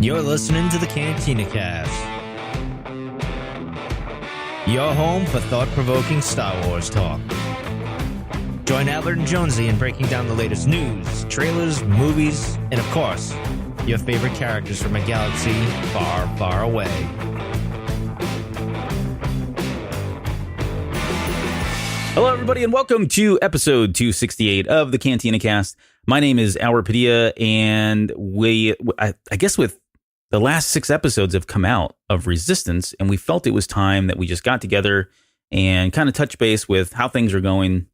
You're listening to the Cantina Cast, your home for thought-provoking Star Wars talk. Join Albert and Jonesy in breaking down the latest news, trailers, movies, and of course, your favorite characters from a galaxy far, far away. Hello, everybody, and welcome to episode 268 of the Cantina Cast. My name is Albert Padilla, and I guess with the last 6 episodes have come out of Resistance, and we felt it was time that we just got together and kind of touch base with how things are going,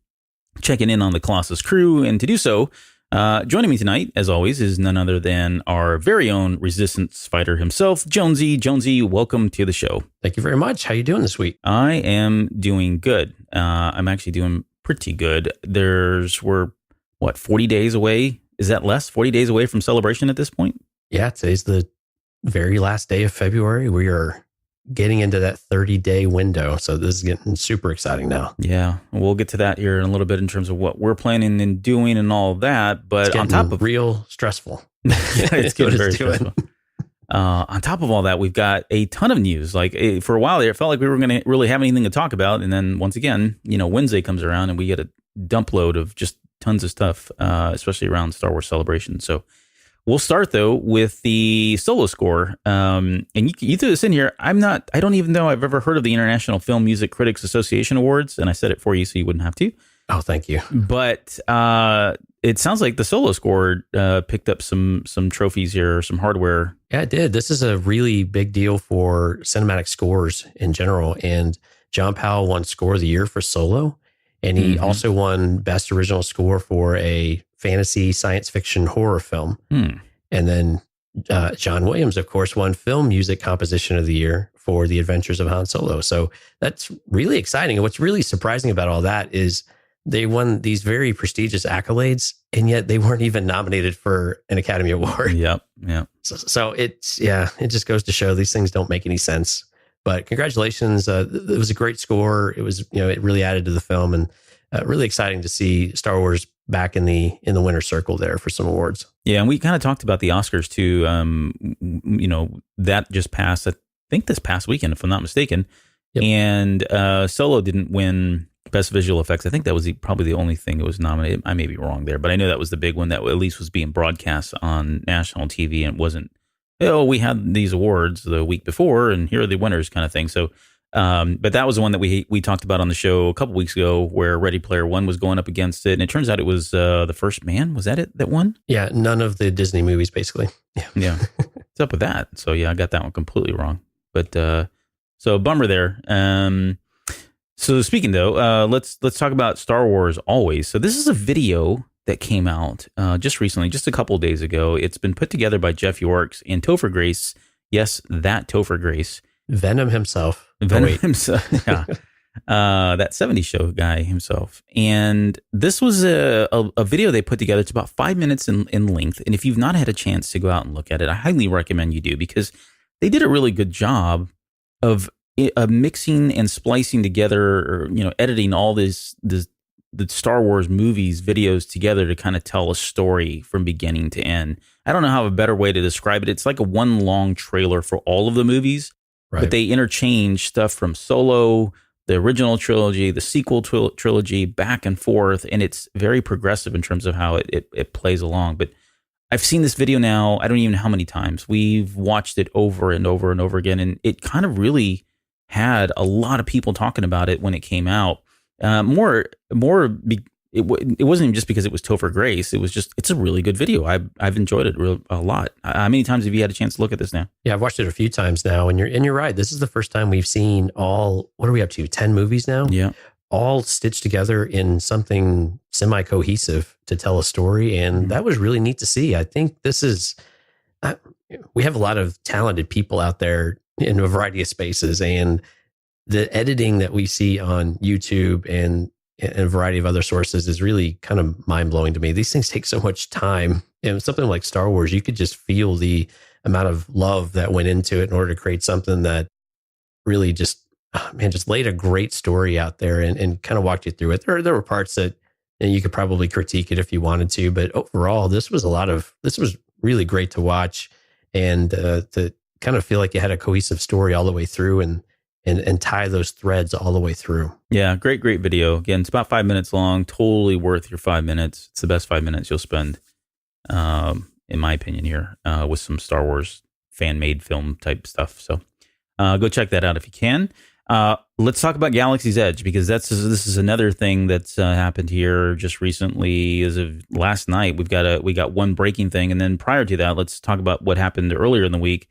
checking in on the Colossus crew. And to do so, joining me tonight, as always, is none other than our very own Resistance fighter himself, Jonesy. Jonesy, welcome to the show. Thank you very much. How you doing this week? I am doing good. I'm actually doing pretty good. We're 40 days away? Is that less? 40 days away from Celebration at this point? Yeah, today's the very last day of February. We are getting into that 30-day window. So this is getting super exciting now. Yeah, we'll get to that here in a little bit in terms of what we're planning and doing and all of that. But on top of real stressful. It's getting very stressful. On top of all that, we've got a ton of news. Like for a while there, it felt like we were going to really have anything to talk about. And then once again, Wednesday comes around and we get a dump load of just tons of stuff, especially around Star Wars Celebration. So we'll start though with the solo score. And you threw this in here. I don't even know I've ever heard of the International Film Music Critics Association Awards. And I said it for you so you wouldn't have to. Oh, thank you. But it sounds like the solo score picked up some trophies here, some hardware. Yeah, it did. This is a really big deal for cinematic scores in general. And John Powell won Score of the Year for Solo. And he also won Best Original Score for a fantasy science fiction horror film. And then John Williams, of course, won Film Music Composition of the Year for The Adventures of Han Solo. So that's really exciting. And what's really surprising about all that is they won these very prestigious accolades, and yet they weren't even nominated for an Academy Award. Yep. So it just goes to show these things don't make any sense. But congratulations. It was a great score. It was, it really added to the film, and really exciting to see Star Wars back in the winner's circle there for some awards. Yeah. And we kind of talked about the Oscars too. That just passed, I think this past weekend, if I'm not mistaken. Yep. And Solo didn't win Best Visual Effects. I think that was probably the only thing that was nominated. I may be wrong there, but I know that was the big one that at least was being broadcast on national TV, and it wasn't, we had these awards the week before and here are the winners kind of thing. So, but that was the one that we talked about on the show a couple weeks ago, where Ready Player One was going up against it. And it turns out it was The First Man. Was that it that won? Yeah. None of the Disney movies, basically. Yeah. What's up with that? So yeah, I got that one completely wrong, but, so bummer there. So speaking though, let's talk about Star Wars Always. So this is a video that came out just recently, just a couple of days ago. It's been put together by Jeff Yorks and Topher Grace. Yes, that Topher Grace. Venom himself. Himself, yeah. That 70s show guy himself. And this was a video they put together. It's about 5 minutes in length. And if you've not had a chance to go out and look at it, I highly recommend you do, because they did a really good job of mixing and splicing together, or editing all the Star Wars movies videos together to kind of tell a story from beginning to end. I don't know how a better way to describe it. It's like a one long trailer for all of the movies, right? But they interchange stuff from Solo, the original trilogy, the sequel trilogy, back and forth, and it's very progressive in terms of how it plays along. But I've seen this video now, I don't even know how many times. We've watched it over and over and over again, and it kind of really had a lot of people talking about it when it came out. It wasn't even just because it was Topher Grace. It was just, it's a really good video. I've enjoyed it a lot. How many times have you had a chance to look at this now? Yeah, I've watched it a few times now, and you're right. This is the first time we've seen all, what are we up to? 10 movies now? Yeah. All stitched together in something semi-cohesive to tell a story. And that was really neat to see. I think this is, we have a lot of talented people out there in a variety of spaces, and the editing that we see on YouTube and a variety of other sources is really kind of mind-blowing to me. These things take so much time. And something like Star Wars, you could just feel the amount of love that went into it in order to create something that really just laid a great story out there and kind of walked you through it. There were parts that you could probably critique it if you wanted to, but overall, this was really great to watch. and to kind of feel like you had a cohesive story all the way through and tie those threads all the way through. Yeah, great video. Again, it's about 5 minutes long. Totally worth your 5 minutes. It's the best 5 minutes you'll spend, in my opinion, here with some Star Wars fan-made film type stuff. So go check that out if you can. Let's talk about Galaxy's Edge, because this is another thing that's happened here just recently. As of last night, we got one breaking thing, and then prior to that, let's talk about what happened earlier in the week.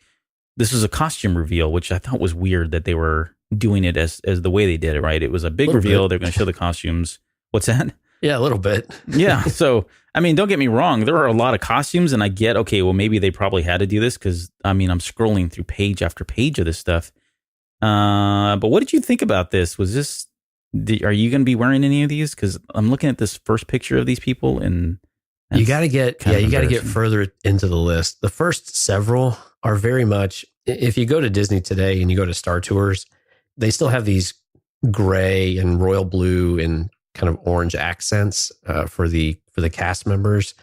This was a costume reveal, which I thought was weird that they were doing it as the way they did it. Right, it was a big reveal. They're going to show the costumes. What's that? Yeah, a little bit. Yeah. So, I mean, don't get me wrong. There are a lot of costumes, and I get, okay, well, maybe they probably had to do this because, I mean, I'm scrolling through page after page of this stuff. But what did you think about this? Are you going to be wearing any of these? Because I'm looking at this first picture of these people, and you got to get further into the list. The first several are very much, if you go to Disney today and you go to Star Tours, they still have these gray and royal blue and kind of orange accents for the cast members.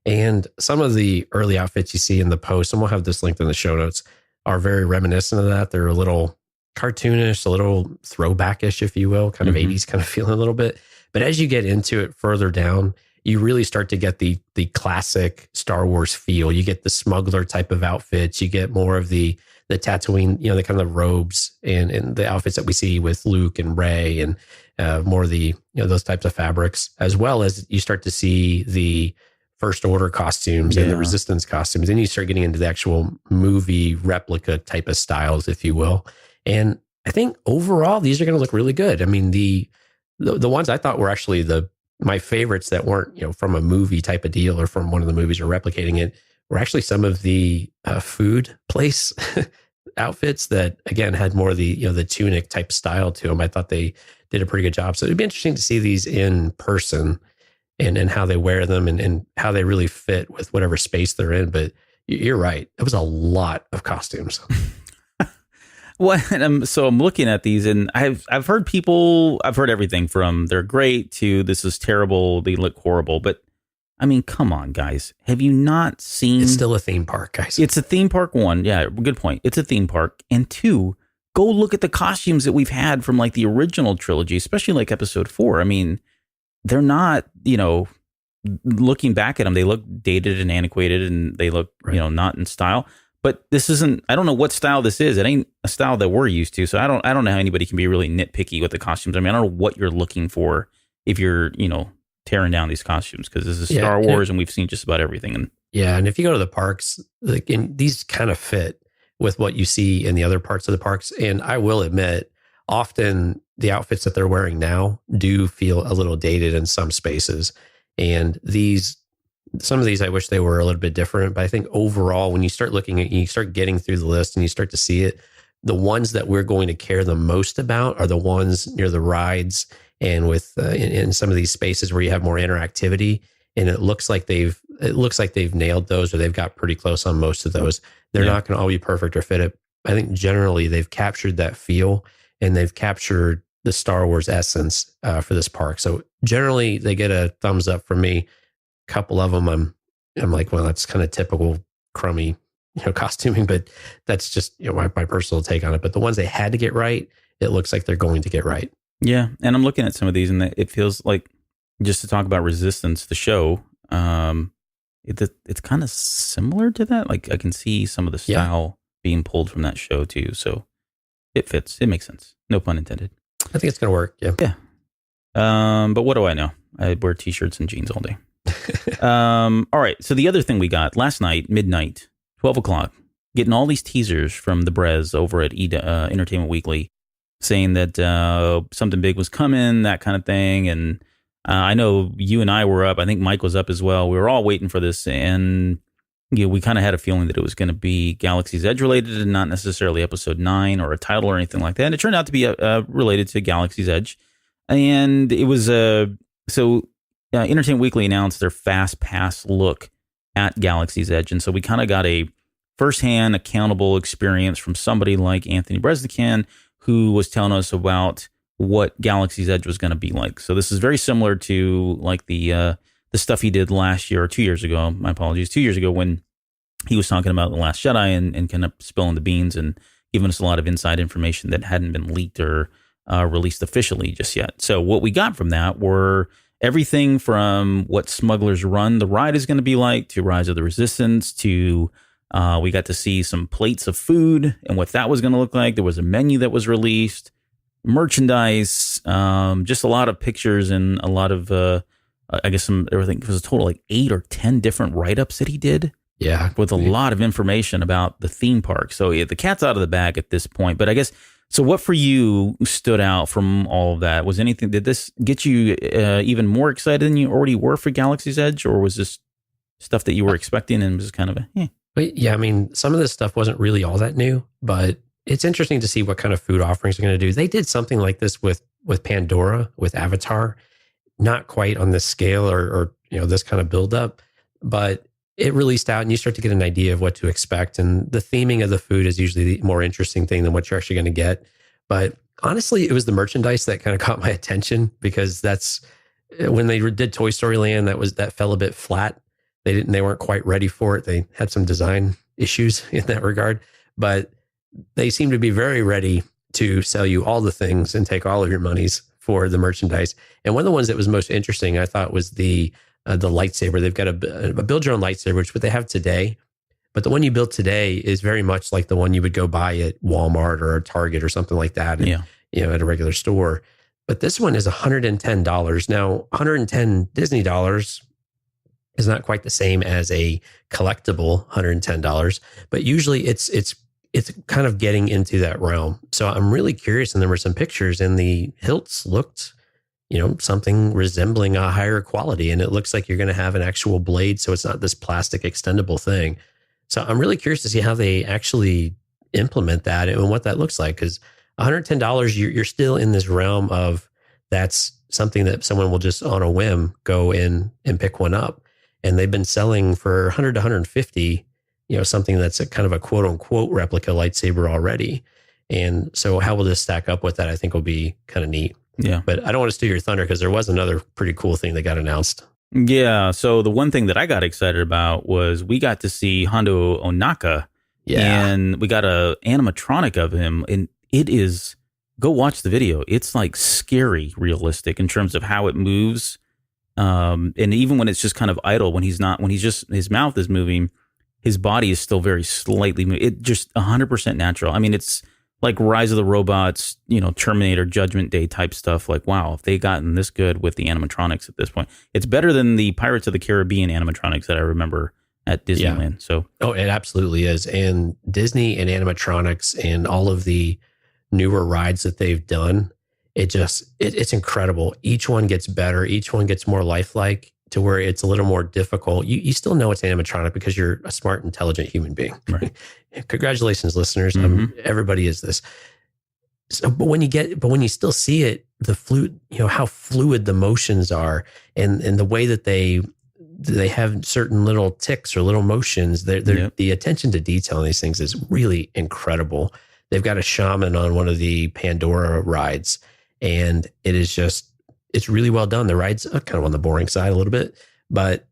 And some of the early outfits you see in the post, and we'll have this linked in the show notes, are very reminiscent of that. They're a little cartoonish, a little throwbackish, if you will, kind of 80s kind of feeling a little bit. But as you get into it further down, you really start to get the classic Star Wars feel. You get the smuggler type of outfits. You get more of the Tatooine, the kind of robes and the outfits that we see with Luke and Rey, and more of the, those types of fabrics, as well as you start to see the First Order costumes and the Resistance costumes. Then you start getting into the actual movie replica type of styles, if you will. And I think overall, these are going to look really good. I mean, the ones I thought were actually my favorites that weren't, from a movie type of deal or from one of the movies or replicating it, were actually some of the food place outfits that, again, had more of the tunic type style to them. I thought they did a pretty good job. So it'd be interesting to see these in person and how they wear them and how they really fit with whatever space they're in. But you're right. It was a lot of costumes. Well, so I'm looking at these, and I've heard everything from they're great to this is terrible, they look horrible. But I mean, come on, guys. Have you not seen? It's still a theme park, guys. It's a theme park, one. Yeah, good point. It's a theme park. And two, go look at the costumes that we've had from like the original trilogy, especially like episode 4. I mean, they're not, looking back at them, they look dated and antiquated and they look, not in style. But this isn't, I don't know what style this is. It ain't a style that we're used to. So I don't know how anybody can be really nitpicky with the costumes. I mean, I don't know what you're looking for if you're, tearing down these costumes, because this is Star Wars and we've seen just about everything. And and if you go to the parks, these kind of fit with what you see in the other parts of the parks. And I will admit, often the outfits that they're wearing now do feel a little dated in some spaces. And some of these, I wish they were a little bit different. But I think overall, when you start looking at, you start getting through the list and you start to see it, the ones that we're going to care the most about are the ones near the rides and with in some of these spaces where you have more interactivity. And it looks like they've nailed those, or they've got pretty close on most of those. They're not going to all be perfect or fit it. I think generally they've captured that feel and they've captured the Star Wars essence for this park. So generally they get a thumbs up from me. A couple of them I'm like, well, that's kind of typical crummy, costuming, but that's just my personal take on it. But the ones they had to get right, it looks like they're going to get right. Yeah. And I'm looking at some of these and it feels like, just to talk about Resistance, the show, it's kind of similar to that. Like I can see some of the style being pulled from that show too. So it fits. It makes sense. No pun intended. I think it's going to work. Yeah. Yeah. But what do I know? I wear t-shirts and jeans all day. All right. So the other thing we got last night, midnight, 12 o'clock, getting all these teasers from the Brez over at Entertainment Weekly saying that something big was coming, that kind of thing. And I know you and I were up. I think Mike was up as well. We were all waiting for this. And we kind of had a feeling that it was going to be Galaxy's Edge related and not necessarily episode 9 or a title or anything like that. And it turned out to be related to Galaxy's Edge. And it was Entertainment Weekly announced their Fast Pass look at Galaxy's Edge. And so we kind of got a firsthand accountable experience from somebody like Anthony Breznican, who was telling us about what Galaxy's Edge was going to be like. So this is very similar to like the stuff he did last year or 2 years ago. My apologies. 2 years ago when he was talking about The Last Jedi and kind of spilling the beans and giving us a lot of inside information that hadn't been leaked or released officially just yet. So what we got from that were everything from what Smuggler's Run, the ride, is going to be like, to Rise of the Resistance, to we got to see some plates of food and what that was going to look like. There was a menu that was released, merchandise, just a lot of pictures and a lot of, I guess everything. It was a total like 8 or 10 different write-ups that he did. Yeah. With a lot of information about the theme park. So the cat's out of the bag at this point. But I guess, so what for you stood out from all of that? Was anything, did this get you even more excited than you already were for Galaxy's Edge? Or was this stuff that you were expecting and was kind of But yeah, I mean, some of this stuff wasn't really all that new, but it's interesting to see what kind of food offerings they're going to do. They did something like this with Pandora, with Avatar, not quite on this scale or this kind of buildup, but it released out and you start to get an idea of what to expect. And the theming of the food is usually the more interesting thing than what you're actually going to get. But honestly, it was the merchandise that kind of caught my attention, because that's when they did Toy Story Land, that fell a bit flat. They weren't quite ready for it. They had some design issues in that regard, but they seem to be very ready to sell you all the things and take all of your monies for the merchandise. And one of the ones that was most interesting, I thought, was the lightsaber. They've got a build your own lightsaber, which is what they have today. But the one you built today is very much like the one you would go buy at Walmart or Target or something like that. And, at a regular store. But this one is $110. Now, 110 Disney dollars is not quite the same as a collectible $110, but usually it's kind of getting into that realm. So I'm really curious. And there were some pictures, and the hilts looked, something resembling a higher quality. And it looks like you're going to have an actual blade, so it's not this plastic extendable thing. So I'm really curious to see how they actually implement that and what that looks like. Because $110, you're still in this realm of that's something that someone will just on a whim go in and pick one up. And they've been selling for 100 to 150, something that's a kind of a quote unquote replica lightsaber already. And so how will this stack up with that? I think will be kind of neat. Yeah. But I don't want to steal your thunder, because there was another pretty cool thing that got announced. Yeah. So the one thing that I got excited about was we got to see Hondo Ohnaka. Yeah. And we got a animatronic of him, and it is, go watch the video. It's like scary realistic in terms of how it moves. And even when it's just kind of idle, when he's just, his mouth is moving, his body is still very slightly moving. It just 100% natural. I mean, it's like Rise of the Robots, Terminator, Judgment Day type stuff. Like, wow, if they gotten this good with the animatronics at this point, it's better than the Pirates of the Caribbean animatronics that I remember at Disneyland. So, it absolutely is. And Disney and animatronics and all of the newer rides that they've done, it's incredible. Each one gets better. Each one gets more lifelike, to where it's a little more difficult. You still know it's animatronic because you're a smart, intelligent human being. Right. Congratulations, listeners. Everybody is this. So, but when you still see it, the fluid, how fluid the motions are, and the way that they have certain little ticks or little motions. The attention to detail in these things is really incredible. They've got a shaman on one of the Pandora rides, and it's really well done. The ride's kind of on the boring side a little bit, but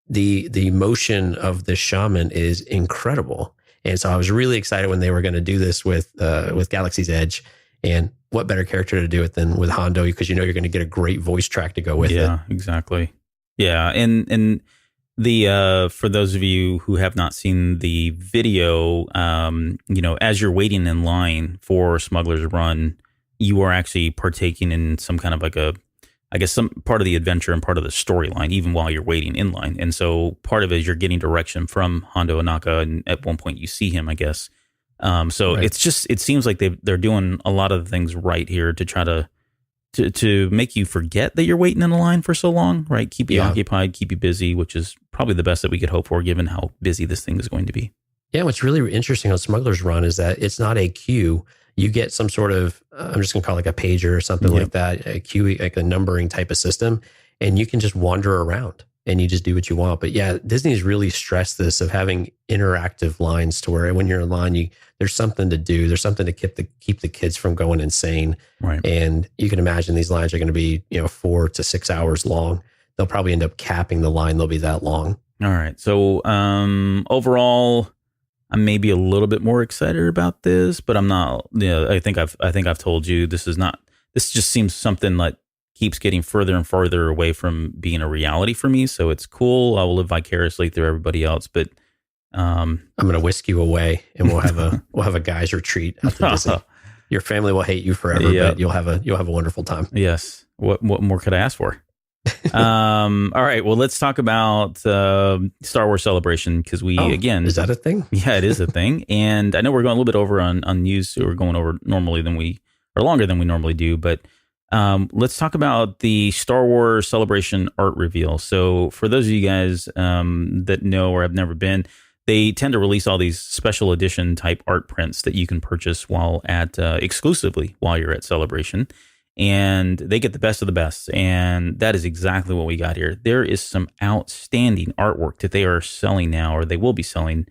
the motion of the shaman is incredible. And so I was really excited when they were going to do this with Galaxy's Edge. And what better character to do it than with Hondo, because you're going to get a great voice track to go with it. Yeah, exactly. Yeah, and the for those of you who have not seen the video, as you're waiting in line for Smuggler's Run, you are actually partaking in some kind of some part of the adventure and part of the storyline, even while you're waiting in line. And so part of it is you're getting direction from Hondo Ohnaka, and at one point you see him, I guess. So right. It seems like they're doing a lot of the things right here to try to make you forget that you're waiting in a line for so long, right? Keep you occupied, keep you busy, which is probably the best that we could hope for, given how busy this thing is going to be. Yeah, what's really interesting on Smuggler's Run is that it's not a queue. You get some sort of, I'm just going to call it like a pager or something like that, a queue, like a numbering type of system, and you can just wander around and you just do what you want. But yeah, Disney's really stressed this of having interactive lines, to where when you're in line, there's something to do. There's something to keep the kids from going insane. Right. And you can imagine these lines are going to be 4 to 6 hours long. They'll probably end up capping the line. They'll be that long. All right. So overall, I'm maybe a little bit more excited about this, but I'm not. I think I've told you this is not. This just seems something that keeps getting further and further away from being a reality for me. So it's cool. I will live vicariously through everybody else, but I'm going to whisk you away, and we'll have a guys retreat after Disney. Your family will hate you forever, but you'll have a wonderful time. Yes. What more could I ask for? All right. Well, let's talk about Star Wars Celebration because again, is that a thing? Yeah, it is a thing. And I know we're going a little bit over on news. So we're going over longer than we normally do. But let's talk about the Star Wars Celebration art reveal. So for those of you guys that know or have never been, they tend to release all these special edition type art prints that you can purchase exclusively while you're at Celebration. And they get the best of the best. And that is exactly what we got here. There is some outstanding artwork that they are selling now, or they will be selling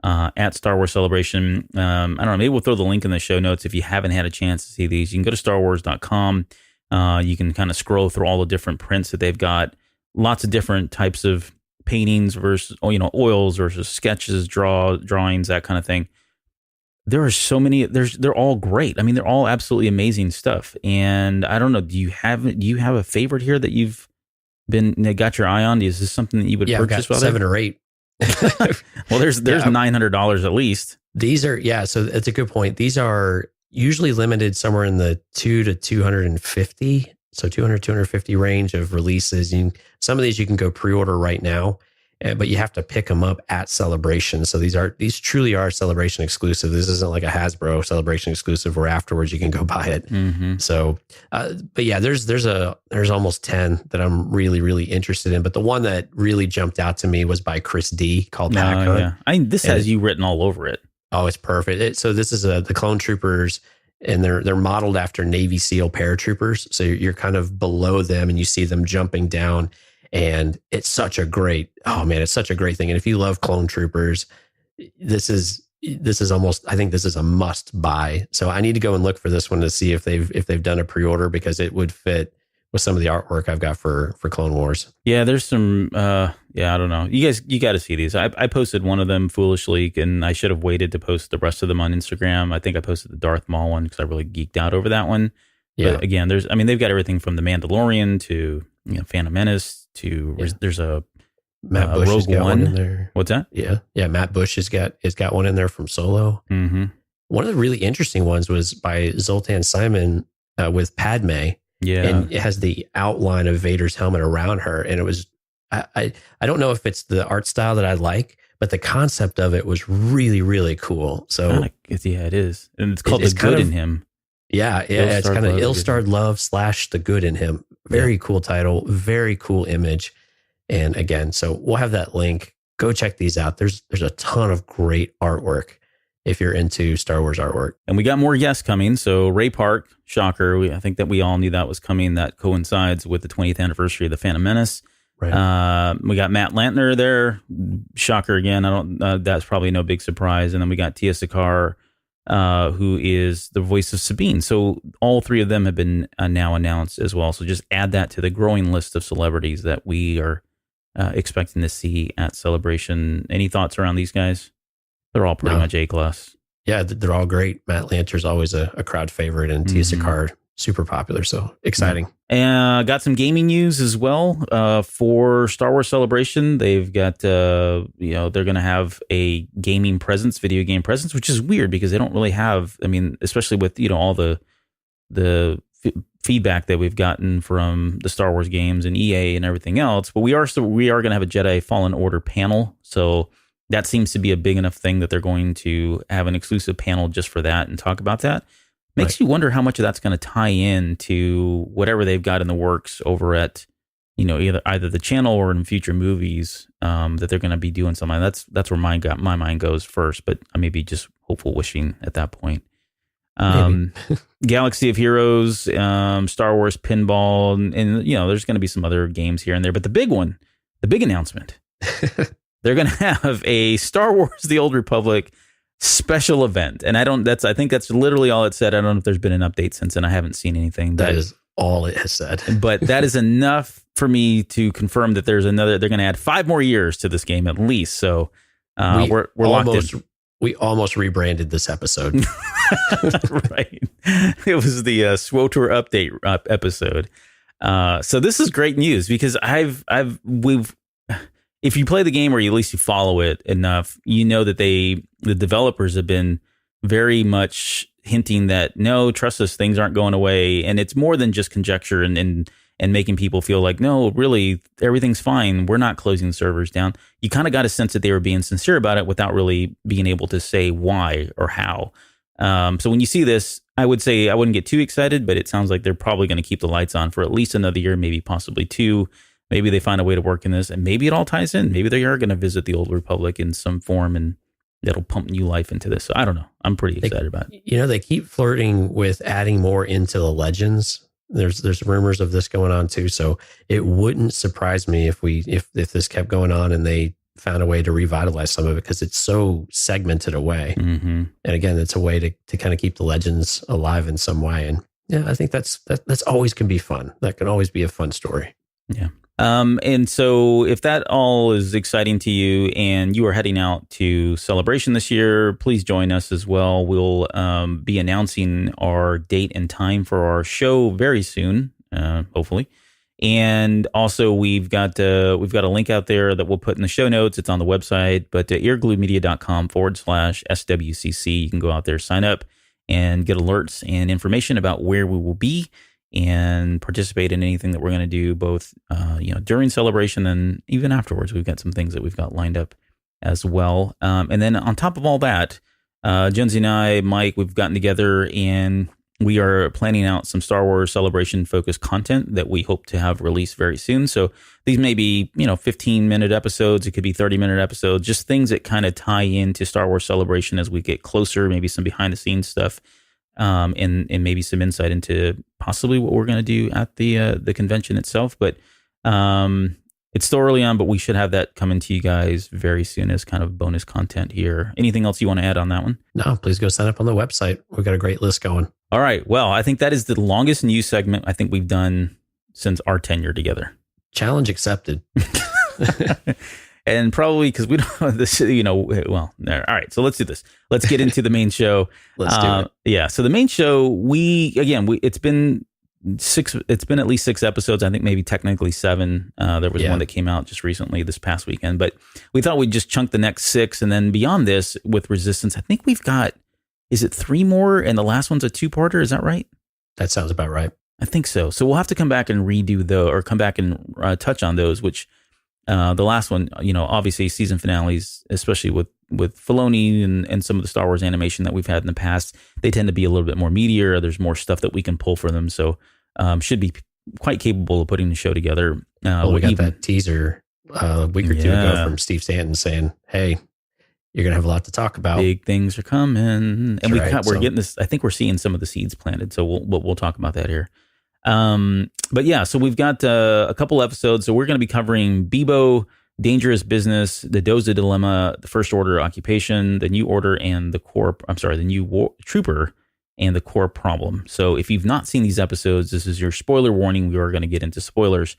at Star Wars Celebration. I don't know, maybe we'll throw the link in the show notes if you haven't had a chance to see these. You can go to starwars.com. You can kind of scroll through all the different prints that they've got. Lots of different types of paintings versus, oils versus sketches, drawings, that kind of thing. There are so many. They're all great. I mean, they're all absolutely amazing stuff. And I don't know. Do you have a favorite here that you've got your eye on? Is this something that you would purchase? I've got 7 or 8. Well, there's $900 at least. These are So it's a good point. These are usually limited somewhere in the 2 to 250. So 250 range of releases. Some of these you can go pre-order right now, but you have to pick them up at Celebration. So these truly are Celebration exclusive. This isn't like a Hasbro Celebration exclusive where afterwards you can go buy it. Mm-hmm. So, but yeah, there's almost 10 that I'm really, really interested in. But the one that really jumped out to me was by Chris D called Pack Hunt. Yeah. This has you written all over it. Oh, it's perfect. So this is the Clone Troopers, and they're modeled after Navy SEAL paratroopers. So you're kind of below them and you see them jumping down. And it's such a great thing. And if you love Clone Troopers, this is almost, I think this is a must buy. So I need to go and look for this one to see if they've done a pre-order, because it would fit with some of the artwork I've got for Clone Wars. Yeah, there's some, I don't know. You got to see these. I posted one of them foolishly, and I should have waited to post the rest of them on Instagram. I think I posted the Darth Maul one because I really geeked out over that one. Yeah. But again, they've got everything from the Mandalorian to Phantom Menace to there's a Matt Bush Rogue has got One in there. What's that? Yeah. Matt Bush has got one in there from Solo. Mm-hmm. One of the really interesting ones was by Zoltan Simon with Padme. Yeah, and it has the outline of Vader's helmet around her, and it was I don't know if it's the art style that I like, but the concept of it was really, really cool. So it is, and it's called The Good in Him. Yeah, it's kind of ill-starred love / The Good in Him. Very cool title, very cool image. And again, so we'll have that link. Go check these out. There's a ton of great artwork if you're into Star Wars artwork. And we got more guests coming. So Ray Park, shocker. I think that we all knew that was coming. That coincides with the 20th anniversary of The Phantom Menace. Right. We got Matt Lantner there. Shocker again. That's probably no big surprise. And then we got Tia Sakar, who is the voice of Sabine. So all 3 of them have been now announced as well. So just add that to the growing list of celebrities that we are expecting to see at Celebration. Any thoughts around these guys? They're all pretty much A-class. Yeah, they're all great. Matt Lanter's always a crowd favorite, and Tia Sakar, super popular. So exciting. And got some gaming news as well for Star Wars Celebration. They've got, they're going to have a gaming presence, video game presence, which is weird because they don't really have, especially with, all the feedback that we've gotten from the Star Wars games and EA and everything else. But we are going to have a Jedi Fallen Order panel. So that seems to be a big enough thing that they're going to have an exclusive panel just for that and talk about that. Makes you wonder how much of that's going to tie in to whatever they've got in the works over at, either the channel or in future movies that they're going to be doing something. That's where my mind goes first, but I may be just hopeful wishing at that point. Galaxy of Heroes, Star Wars Pinball, and there's going to be some other games here and there. But the big announcement. They're going to have a Star Wars The Old Republic special event. And I think that's literally all it said. I don't know if there's been an update since then. I haven't seen anything. That is all it has said. But that is enough for me to confirm that they're going to add 5 more years to this game at least. So we're locked in. We almost rebranded this episode. Right. It was the SWOTOR update episode. So this is great news because if you play the game or at least you follow it enough, you know that the developers have been very much hinting that, no, trust us, things aren't going away. And it's more than just conjecture and making people feel like, no, really, everything's fine. We're not closing the servers down. You kind of got a sense that they were being sincere about it without really being able to say why or how. So when you see this, I would say I wouldn't get too excited, but it sounds like they're probably going to keep the lights on for at least another year, maybe possibly 2. Maybe they find a way to work in this, and maybe it all ties in. Maybe they are going to visit the Old Republic in some form, and that'll pump new life into this. So I don't know. I'm pretty excited about it. You know, they keep flirting with adding more into the Legends. There's rumors of this going on too. So it wouldn't surprise me if this kept going on and they found a way to revitalize some of it, because it's so segmented away. Mm-hmm. And again, it's a way to kind of keep the Legends alive in some way. And yeah, I think that's always can be fun. That can always be a fun story. Yeah. And so if that all is exciting to you and you are heading out to Celebration this year, please join us as well. We'll be announcing our date and time for our show very soon, hopefully. And also we've got a link out there that we'll put in the show notes. It's on the website, but eargluemedia.com/SWCC. You can go out there, sign up, and get alerts and information about where we will be and participate in anything that we're going to do, both during Celebration and even afterwards. We've got some things that we've got lined up as well. And then on top of all that, Jonesy and I, Mike, we've gotten together and we are planning out some Star Wars Celebration focused content that we hope to have released very soon. So these may be 15-minute episodes. It could be 30-minute episodes, just things that kind of tie into Star Wars Celebration as we get closer, maybe some behind the scenes stuff. And maybe some insight into possibly what we're going to do at the convention itself. But it's still early on, but we should have that coming to you guys very soon as kind of bonus content here. Anything else you want to add on that one? No, please go sign up on the website. We've got a great list going. All right. Well, I think that is the longest news segment I think we've done since our tenure together. Challenge accepted. And probably because we don't have this, well, all right. So let's do this. Let's get into the main show. Let's do it. Yeah. So the main show, it's been at least 6 episodes. I think maybe technically 7. There was one that came out just recently this past weekend, but we thought we'd just chunk the next 6. And then beyond this with Resistance, I think we've got, is it 3 more? And the last one's a 2-parter. Is that right? That sounds about right. I think so. So we'll have to come back and come back and touch on those, which, the last one, obviously season finales, especially with Filoni and some of the Star Wars animation that we've had in the past, they tend to be a little bit more meatier. There's more stuff that we can pull for them. So should be quite capable of putting the show together. We got that teaser a week or 2 ago from Steve Stanton saying, hey, you're going to have a lot to talk about. Big things are coming. And we're getting this. I think we're seeing some of the seeds planted. So we'll talk about that here. But yeah, so we've got a couple episodes. So we're going to be covering Bibo, Dangerous Business, the Doza Dilemma, the First Order Occupation, the New Order, and the New Trooper, and the Core Problem. So if you've not seen these episodes, this is your spoiler warning. We are going to get into spoilers.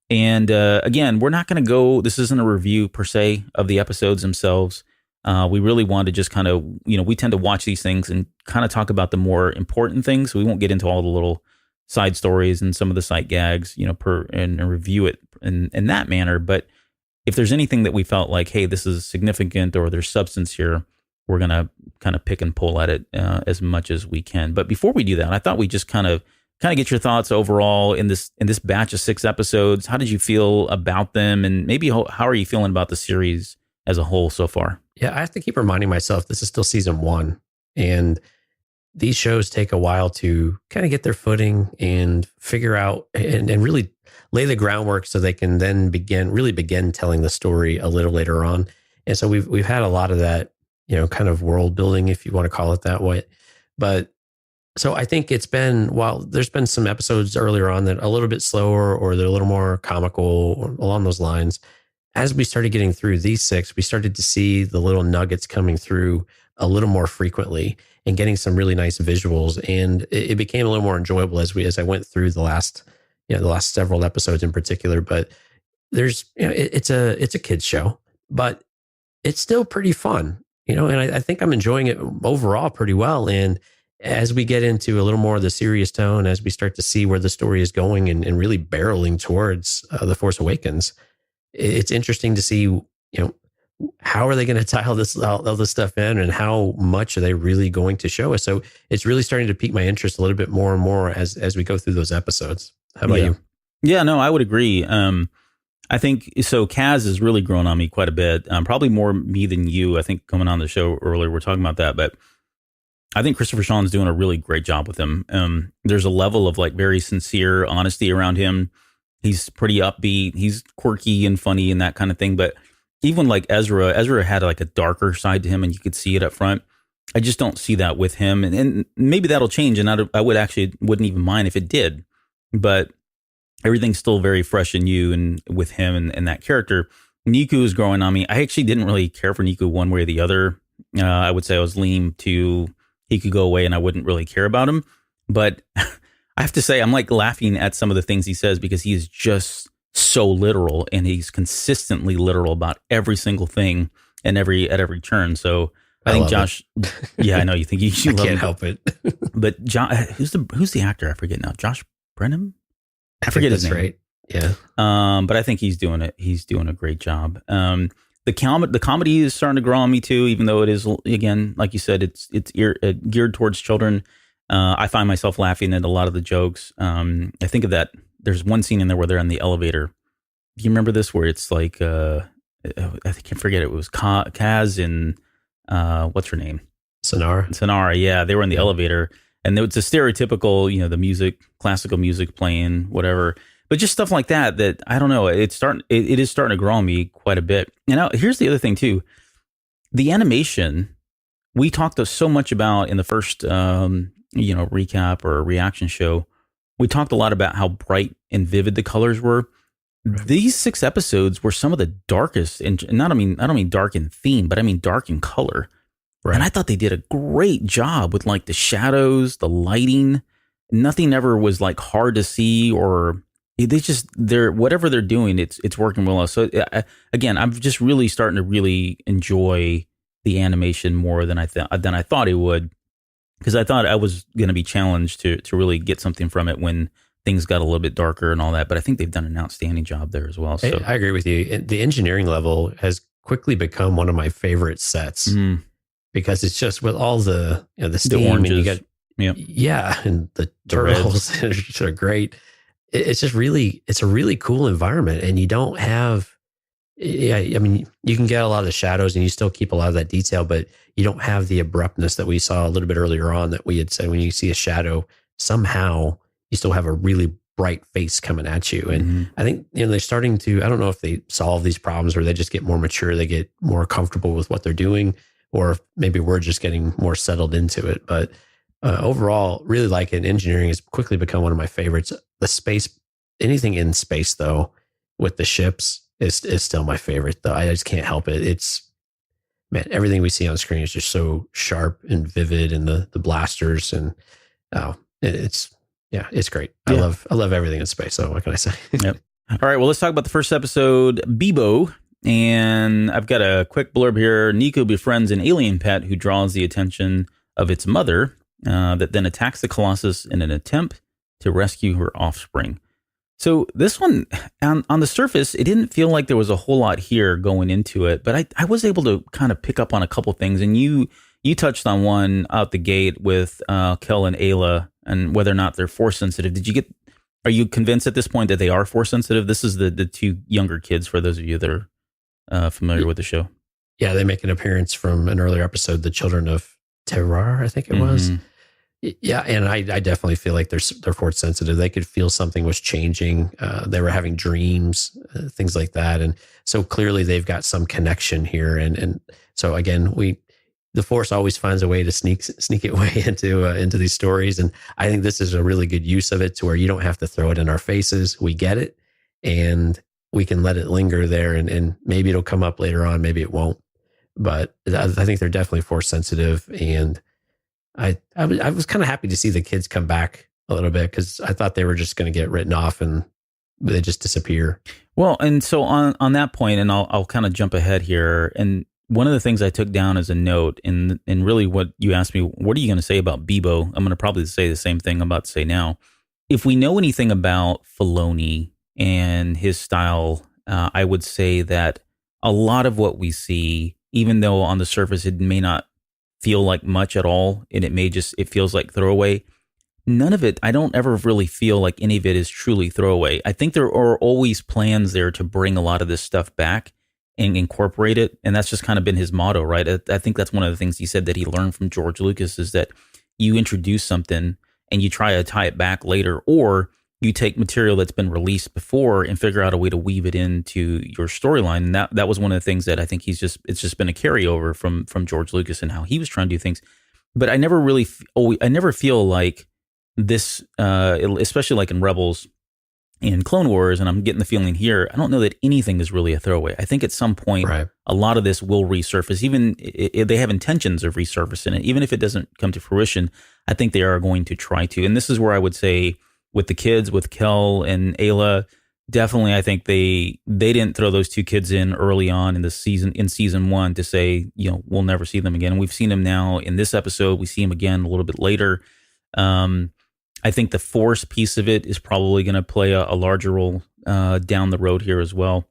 And again, we're not going to go, this isn't a review per se of the episodes themselves. We really want to just kind of, we tend to watch these things and kind of talk about the more important things. So we won't get into all the little side stories and some of the sight gags, and review it in that manner. But if there's anything that we felt like, hey, this is significant or there's substance here, we're going to kind of pick and pull at it as much as we can. But before we do that, I thought we just kind of get your thoughts overall in this batch of 6 episodes. How did you feel about them? And maybe how are you feeling about the series as a whole so far? Yeah, I have to keep reminding myself this is still season 1. And these shows take a while to kind of get their footing and figure out and really lay the groundwork so they can then begin telling the story a little later on. And so we've had a lot of that, kind of world building, if you want to call it that way. But so I think it's been, while there's been some episodes earlier on that are a little bit slower or they're a little more comical or along those lines. As we started getting through these 6, we started to see the little nuggets coming through a little more frequently. and getting some really nice visuals. And it became a little more enjoyable as I went through the last several episodes in particular. But there's, it's a kid's show, but it's still pretty fun, and I think I'm enjoying it overall pretty well. And as we get into a little more of the serious tone, as we start to see where the story is going and really barreling towards The Force Awakens, it's interesting to see, how are they going to tie all this stuff in, and how much are they really going to show us? So it's really starting to pique my interest a little bit more and more as we go through those episodes. How about you? Yeah, no, I would agree. I think so. Kaz has really grown on me quite a bit. Probably more me than you. I think coming on the show earlier, we're talking about that, but I think Christopher Sean's doing a really great job with him. There's a level of like very sincere honesty around him. He's pretty upbeat. He's quirky and funny and that kind of thing. But even like Ezra had like a darker side to him, and you could see it up front. I just don't see that with him, and maybe that'll change. And I wouldn't even mind if it did. But everything's still very fresh in you and with him and that character. Niku is growing on me. I actually didn't really care for Niku one way or the other. I would say I was leaning to he could go away and I wouldn't really care about him. But I have to say, I'm like laughing at some of the things he says because he is just so literal, and he's consistently literal about every single thing and at every turn. So I think Josh, yeah, I know you think you I can't help it. But who's the actor? I forget now. Josh Brennan? I forget his name. Right. Yeah. But I think he's doing it. He's doing a great job. The comedy is starting to grow on me too, even though it is, again, like you said, it's geared towards children. I find myself laughing at a lot of the jokes. I think of that. There's one scene in there where they're in the elevator. Do you remember this? Where it's like, I can't forget it. It was Kaz and what's her name? Sonara. Yeah, they were in the elevator. And it's a stereotypical, the music, classical music playing, whatever. But just stuff like that I don't know. It is starting to grow on me quite a bit. And now here's the other thing too. The animation, we talked so much about in the first, recap or reaction show. We talked a lot about how bright and vivid the colors were. Right. These 6 episodes were some of the darkest, and I don't mean dark in theme, but I mean dark in color. Right. And I thought they did a great job with like the shadows, the lighting. Nothing ever was like hard to see, or they're whatever they're doing, it's working well. So again, I'm just really starting to really enjoy the animation more than I thought it would, because I thought I was going to be challenged to really get something from it when things got a little bit darker and all that. But I think they've done an outstanding job there as well. So I agree with you. The engineering level has quickly become one of my favorite sets. Mm. Because it's just with all the the steam, the oranges, and you got and the turtles that are great. It's just it's a really cool environment, and you don't have I mean, you can get a lot of the shadows and you still keep a lot of that detail, but you don't have the abruptness that we saw a little bit earlier on, that we had said when you see a shadow, somehow you still have a really bright face coming at you. And I think they're starting to, I don't know if they solve these problems or they just get more mature, they get more comfortable with what they're doing, or maybe we're just getting more settled into it. But overall, really like it. Engineering has quickly become one of my favorites. The space, anything in space though, with the ships is still my favorite though. I just can't help it. It's, man, everything we see on screen is just so sharp and vivid, and the blasters, and it's great. Yeah. I love everything in space. So what can I say? Yep. All right. Well, let's talk about the first episode, Bibo. And I've got a quick blurb here. Nico befriends an alien pet who draws the attention of its mother, that then attacks the Colossus in an attempt to rescue her offspring. So this one, on the surface, it didn't feel like there was a whole lot here going into it, but I was able to kind of pick up on a couple things. And you touched on one out the gate with Kel and Ayla, and whether or not they're force sensitive. Are you convinced at this point that they are force sensitive? This is the two younger kids, for those of you that are familiar with the show. Yeah, they make an appearance from an earlier episode, the Children of Terrar, I think it was. Yeah, and I definitely feel like they're force sensitive. They could feel something was changing. They were having dreams, things like that. And so clearly they've got some connection here. And so again, the Force always finds a way to sneak it way into these stories. And I think this is a really good use of it, to where you don't have to throw it in our faces. We get it, and we can let it linger there, and maybe it'll come up later on. Maybe it won't. But I think they're definitely force sensitive. And I was kind of happy to see the kids come back a little bit, because I thought they were just going to get written off and they just disappear. Well, and so on that point, and I'll kind of jump ahead here. And one of the things I took down as a note, and really what you asked me, what are you going to say about Bibo? I'm going to probably say the same thing I'm about to say now. If we know anything about Filoni and his style, I would say that a lot of what we see, even though on the surface it may not feel like much at all, and it feels like throwaway, none of it, I don't ever really feel like any of it is truly throwaway. I think there are always plans there to bring a lot of this stuff back and incorporate it. And that's just kind of been his motto, right? I think that's one of the things he said that he learned from George Lucas, is that you introduce something and you try to tie it back later, or you take material that's been released before and figure out a way to weave it into your storyline. And that was one of the things that I think it's just been a carryover from George Lucas and how he was trying to do things. But I never feel like this, especially like in Rebels and Clone Wars, and I'm getting the feeling here, I don't know that anything is really a throwaway. I think at some point, right, a lot of this will resurface. Even if they have intentions of resurfacing it, even if it doesn't come to fruition, I think they are going to try to. And this is where I would say with the kids, with Kel and Ayla, definitely I think they didn't throw those two kids in early on in season 1 to say, we'll never see them again. And we've seen them now in this episode. We see them again a little bit later. I think the Force piece of it is probably going to play a larger role down the road here as well.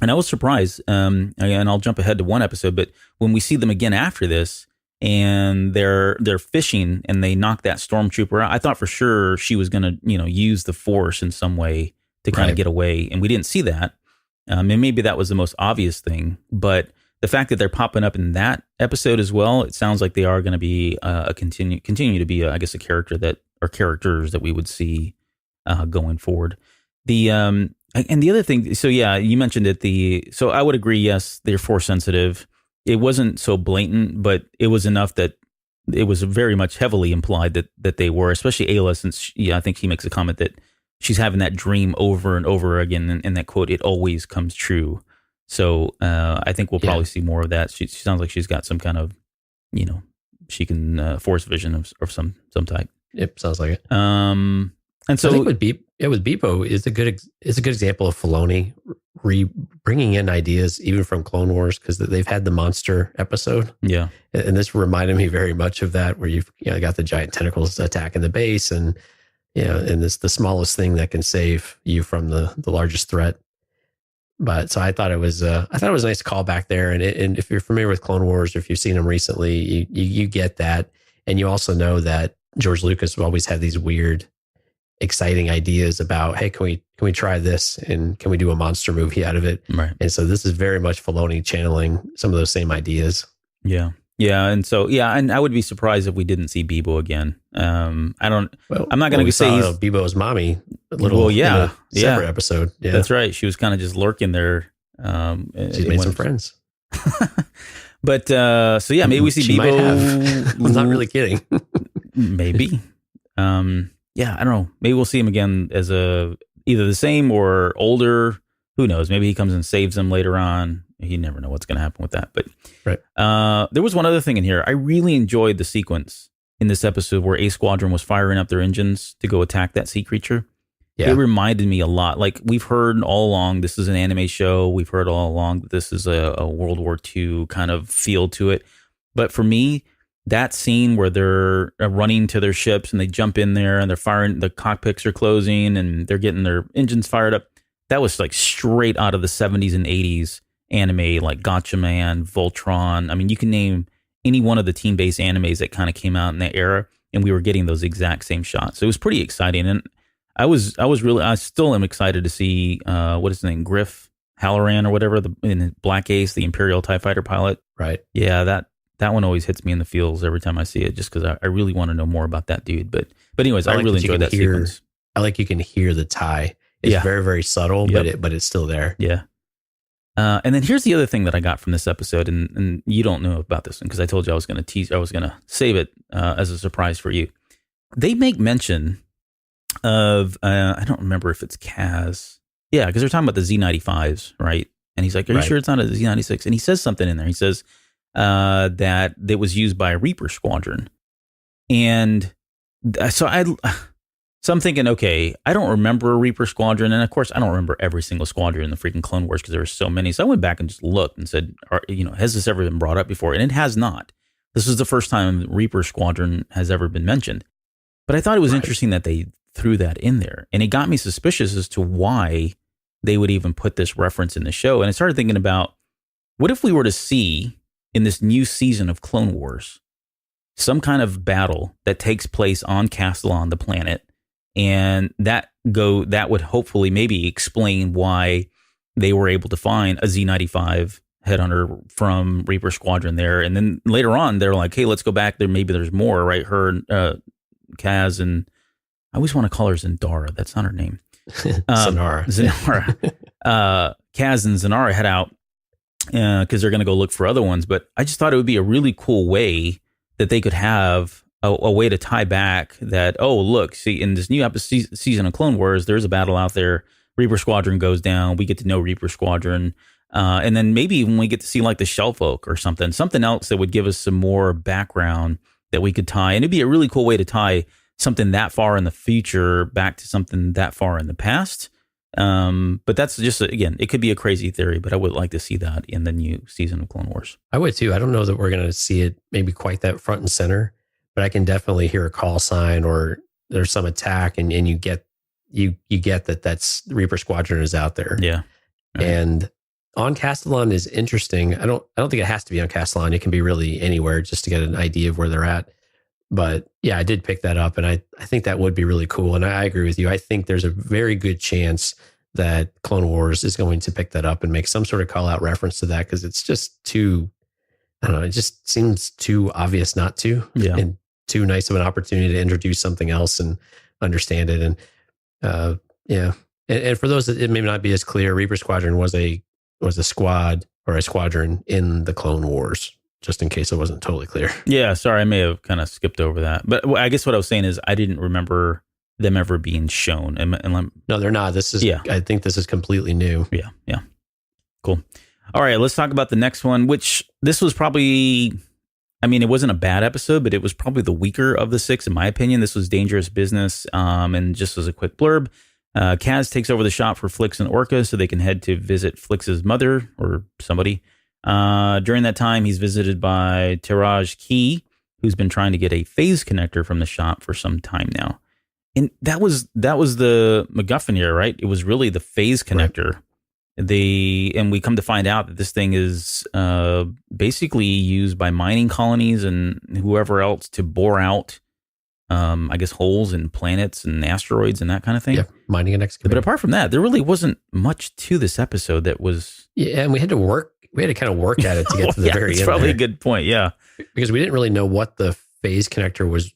And I was surprised, and I'll jump ahead to one episode, but when we see them again after this, and they're fishing and they knock that stormtrooper out, I thought for sure she was going to use the Force in some way to kind of get away, and we didn't see that. And maybe that was the most obvious thing, but the fact that they're popping up in that episode as well, it sounds like they are going to be continue to be, I guess, a character that, or characters that we would see going forward. And the other thing, so yeah, you mentioned it. So I would agree, yes, they're Force sensitive. It wasn't so blatant, but it was enough that it was very much heavily implied that they were, especially Ayla, since I think he makes a comment that she's having that dream over and over again, and that quote, "It always comes true." So I think we'll probably see more of that. She sounds like she's got some kind of, she can Force vision of some type. Yep, sounds like it. And so I think with Bebo is a good example of Filoni bringing in ideas even from Clone Wars, because they've had the monster episode. Yeah, and this reminded me very much of that, where you've got the giant tentacles attacking the base, and and it's the smallest thing that can save you from the largest threat. But so I thought it was a nice callback there. And if you're familiar with Clone Wars, or if you've seen them recently, you get that. And you also know that George Lucas always had these weird, exciting ideas about, hey, can we try this, and can we do a monster movie out of it? Right. And so this is very much Filoni channeling some of those same ideas. Yeah. Yeah. And so, and I would be surprised if we didn't see Bebo again. I'm not going to say he's Bebo's mommy. Separate episode. Yeah, that's right. She was kind of just lurking there. She's made some friends. But maybe we see Bebo. I'm not really kidding. Maybe. I don't know. Maybe we'll see him again as either the same or older. Who knows? Maybe he comes and saves them later on. You never know what's going to happen with that. But there was one other thing in here. I really enjoyed the sequence in this episode where A Squadron was firing up their engines to go attack that sea creature. Yeah. It reminded me a lot. Like, we've heard all along, this is an anime show. We've heard all along that this is a World War II kind of feel to it. But for me, that scene where they're running to their ships and they jump in there and they're firing, the cockpits are closing and they're getting their engines fired up. That was like straight out of the 70s and 80s anime, like Gotcha Man, Voltron. I mean, you can name any one of the team-based animes that kind of came out in that era, and we were getting those exact same shots. So it was pretty exciting. And I still am excited to see, what is his name? Griff Halloran or whatever, in Black Ace, the Imperial TIE fighter pilot. Right. Yeah, that one always hits me in the feels every time I see it, just because I really want to know more about that dude. But anyways, I really enjoyed that sequence. I like you can hear the tie. It's very, very subtle, but it's still there. Yeah. And then here's the other thing that I got from this episode, and you don't know about this one because I told you I was going to save it as a surprise for you. They make mention of, I don't remember if it's Kaz. Yeah, because they're talking about the Z95s, right? And he's like, are you sure it's not a Z96? And he says something in there. He says that it was used by a Reaper squadron. And so I'm thinking, okay, I don't remember a Reaper Squadron. And of course, I don't remember every single squadron in the freaking Clone Wars because there were so many. So I went back and just looked and said, has this ever been brought up before? And it has not. This was the first time Reaper Squadron has ever been mentioned. But I thought it was interesting that they threw that in there. And it got me suspicious as to why they would even put this reference in the show. And I started thinking about, what if we were to see in this new season of Clone Wars some kind of battle that takes place on Castellon, the planet, and that would hopefully maybe explain why they were able to find a Z-95 headhunter from Reaper Squadron there. And then later on, they're like, hey, let's go back there. Maybe there's more, right? Her, Kaz, and I always want to call her Zendara. That's not her name. Zanara. Kaz and Zanara head out because they're going to go look for other ones. But I just thought it would be a really cool way that they could have a way to tie back that, oh, look, see, in this new season of Clone Wars, there's a battle out there. Reaper Squadron goes down. We get to know Reaper Squadron. And then maybe even we get to see like the Shelf Oak or something else that would give us some more background that we could tie. And it'd be a really cool way to tie something that far in the future back to something that far in the past. But that's just, again, it could be a crazy theory, but I would like to see that in the new season of Clone Wars. I would too. I don't know that we're going to see it maybe quite that front and center, but I can definitely hear a call sign or there's some attack and you get that that's Reaper Squadron is out there. Yeah. Right. And on Castellon is interesting. I don't think it has to be on Castellon. It can be really anywhere just to get an idea of where they're at. But yeah, I did pick that up and I think that would be really cool. And I agree with you. I think there's a very good chance that Clone Wars is going to pick that up and make some sort of call out reference to that because it's just too, I don't know, it just seems too obvious not to. Yeah. And too nice of an opportunity to introduce something else and understand it. And yeah. And for those that it may not be as clear, Reaper Squadron was a squad or a squadron in the Clone Wars, just in case it wasn't totally clear. Yeah, sorry, I may have kind of skipped over that. But I guess what I was saying is I didn't remember them ever being shown. No, they're not. I think this is completely new. Yeah. Cool. All right, let's talk about the next one, which this was probably, I mean, it wasn't a bad episode, but it was probably the weaker of the 6, in my opinion. This was Dangerous Business. And just as a quick blurb, Kaz takes over the shop for Flix and Orca so they can head to visit Flix's mother or somebody. During that time, he's visited by Teraj Key, who's been trying to get a phase connector from the shop for some time now. And that was the MacGuffin here, right? It was really the phase connector. Right. And we come to find out that this thing is basically used by mining colonies and whoever else to bore out, I guess, holes in planets and asteroids and that kind of thing. Yeah, mining and excavating. But apart from that, there really wasn't much to this episode that was... Yeah, and we had to kind of work at it to get to the very end. That's probably a good point, yeah. Because we didn't really know what the phase connector was.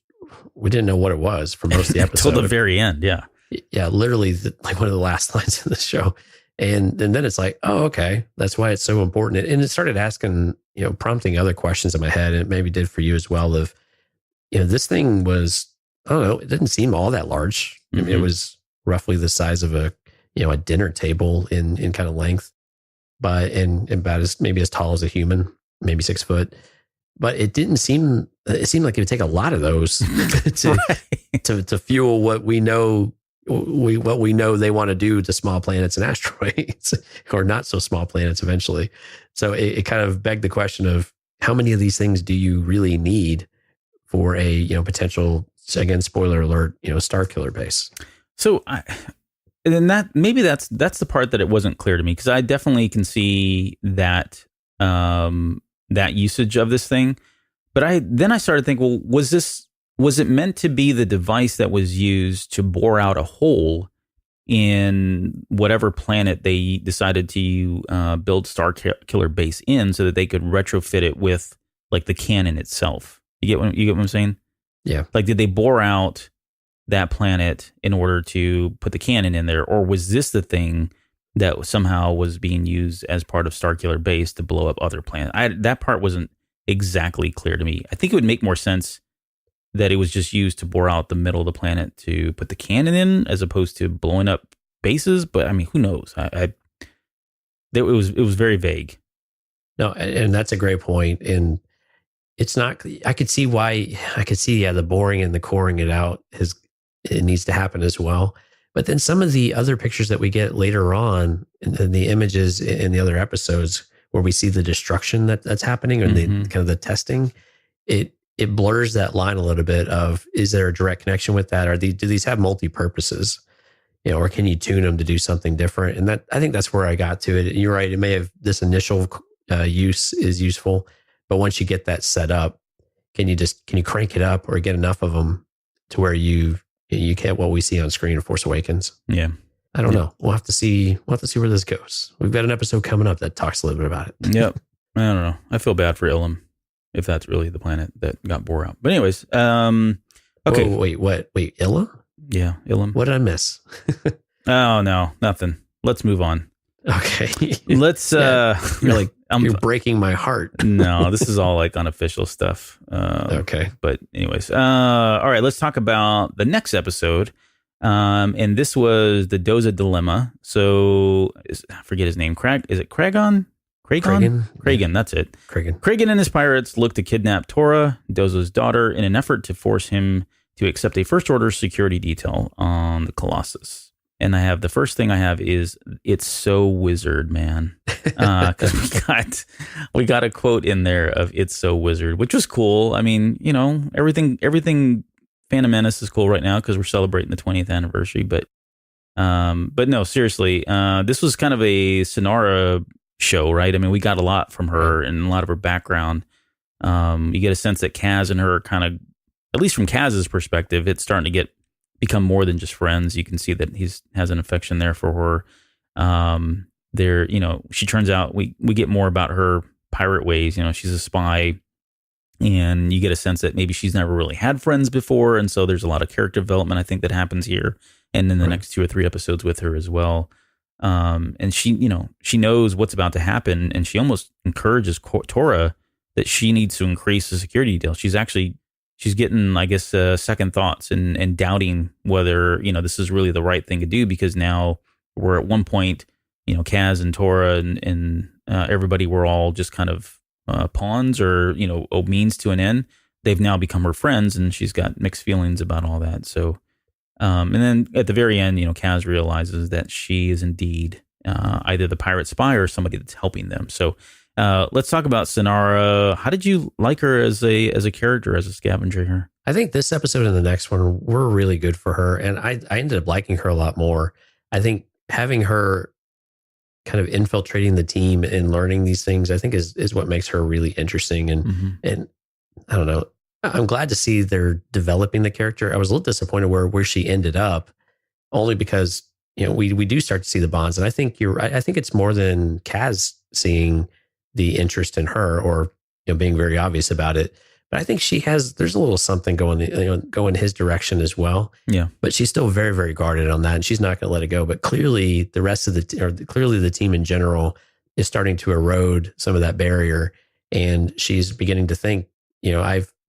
We didn't know what it was for most of the episode. Until the very end, yeah. Yeah, literally like one of the last lines of the show. And then it's like, oh, okay, that's why it's so important. And it started asking, prompting other questions in my head, and it maybe did for you as well, of, this thing was, I don't know, it didn't seem all that large. Mm-hmm. I mean, it was roughly the size of a dinner table in kind of length, and about as tall as a human, maybe 6 foot. But it seemed like it would take a lot of those to fuel what we know they want to do to small planets and asteroids, or not so small planets eventually. So it kind of begged the question of how many of these things do you really need for a potential, again, spoiler alert, Starkiller Base. So and then that's the part that it wasn't clear to me, because I definitely can see that that usage of this thing. But I started thinking, well, was it meant to be the device that was used to bore out a hole in whatever planet they decided to build Starkiller Base in, so that they could retrofit it with like the cannon itself? You get what I'm saying? Yeah. Like, did they bore out that planet in order to put the cannon in there, or was this the thing that somehow was being used as part of Starkiller Base to blow up other planets? That part wasn't exactly clear to me. I think it would make more sense that it was just used to bore out the middle of the planet to put the cannon in, as opposed to blowing up bases. But I mean, who knows? It was very vague. No, and that's a great point. And it's not. I could see why. I could see the boring and the coring it out it needs to happen as well. But then some of the other pictures that we get later on, and the images in the other episodes where we see the destruction that's happening, or the kind of the testing, it blurs that line a little bit of, is there a direct connection with that? Do these have multi-purposes? Or can you tune them to do something different? And I think that's where I got to it. You're right. It may have this initial use is useful, but once you get that set up, can you crank it up or get enough of them to where you get what we see on screen in Force Awakens? Yeah. I don't know. We'll have to see where this goes. We've got an episode coming up that talks a little bit about it. Yep. I don't know. I feel bad for Ilum, if that's really the planet that got bore out. But anyways, okay. Whoa, wait, what? Wait, Ilum? Yeah, Ilum. What did I miss? Oh, no, nothing. Let's move on. Okay. Let's, you're like, you're breaking my heart. No, this is all like unofficial stuff. Okay. But anyways, all right, let's talk about the next episode. And this was the Dozit Dilemma. So I forget his name. Is it Kragon? Kragan, that's it. Kragan and his pirates look to kidnap Tora, Doza's daughter, in an effort to force him to accept a First Order security detail on the Colossus. And the first thing I have is, it's so wizard, man. Because we got a quote in there of "It's so wizard," which was cool. I mean, everything Phantom Menace is cool right now because we're celebrating the 20th anniversary. But no, seriously, this was kind of a Sonara show, right? I mean, we got a lot from her and a lot of her background. You get a sense that Kaz and her kind of, at least from Kaz's perspective, it's starting to become more than just friends. You can see that he has an affection there for her. She turns out we get more about her pirate ways. She's a spy, and you get a sense that maybe she's never really had friends before, and so there's a lot of character development I think that happens here, and in the next 2 or 3 episodes with her as well. And she knows what's about to happen, and she almost encourages Tora that she needs to increase the security detail. She's getting, I guess, second thoughts and doubting whether, this is really the right thing to do, because now we're at one point, Kaz and Tora and everybody were all just kind of pawns or, means to an end. They've now become her friends, and she's got mixed feelings about all that. So, and then at the very end, Kaz realizes that she is indeed either the pirate spy or somebody that's helping them. So, let's talk about Sonara. How did you like her as a character, as a scavenger here? I think this episode and the next one were really good for her, and I ended up liking her a lot more. I think having her kind of infiltrating the team and learning these things, I think is what makes her really interesting. And and I don't know, I'm glad to see they're developing the character. I was a little disappointed where she ended up, only because we do start to see the bonds, and I think I think it's more than Kaz seeing the interest in her or being very obvious about it. But I think there's a little something going his direction as well. Yeah. But she's still very, very guarded on that, and she's not going to let it go. But clearly the rest of the team in general is starting to erode some of that barrier, and she's beginning to think,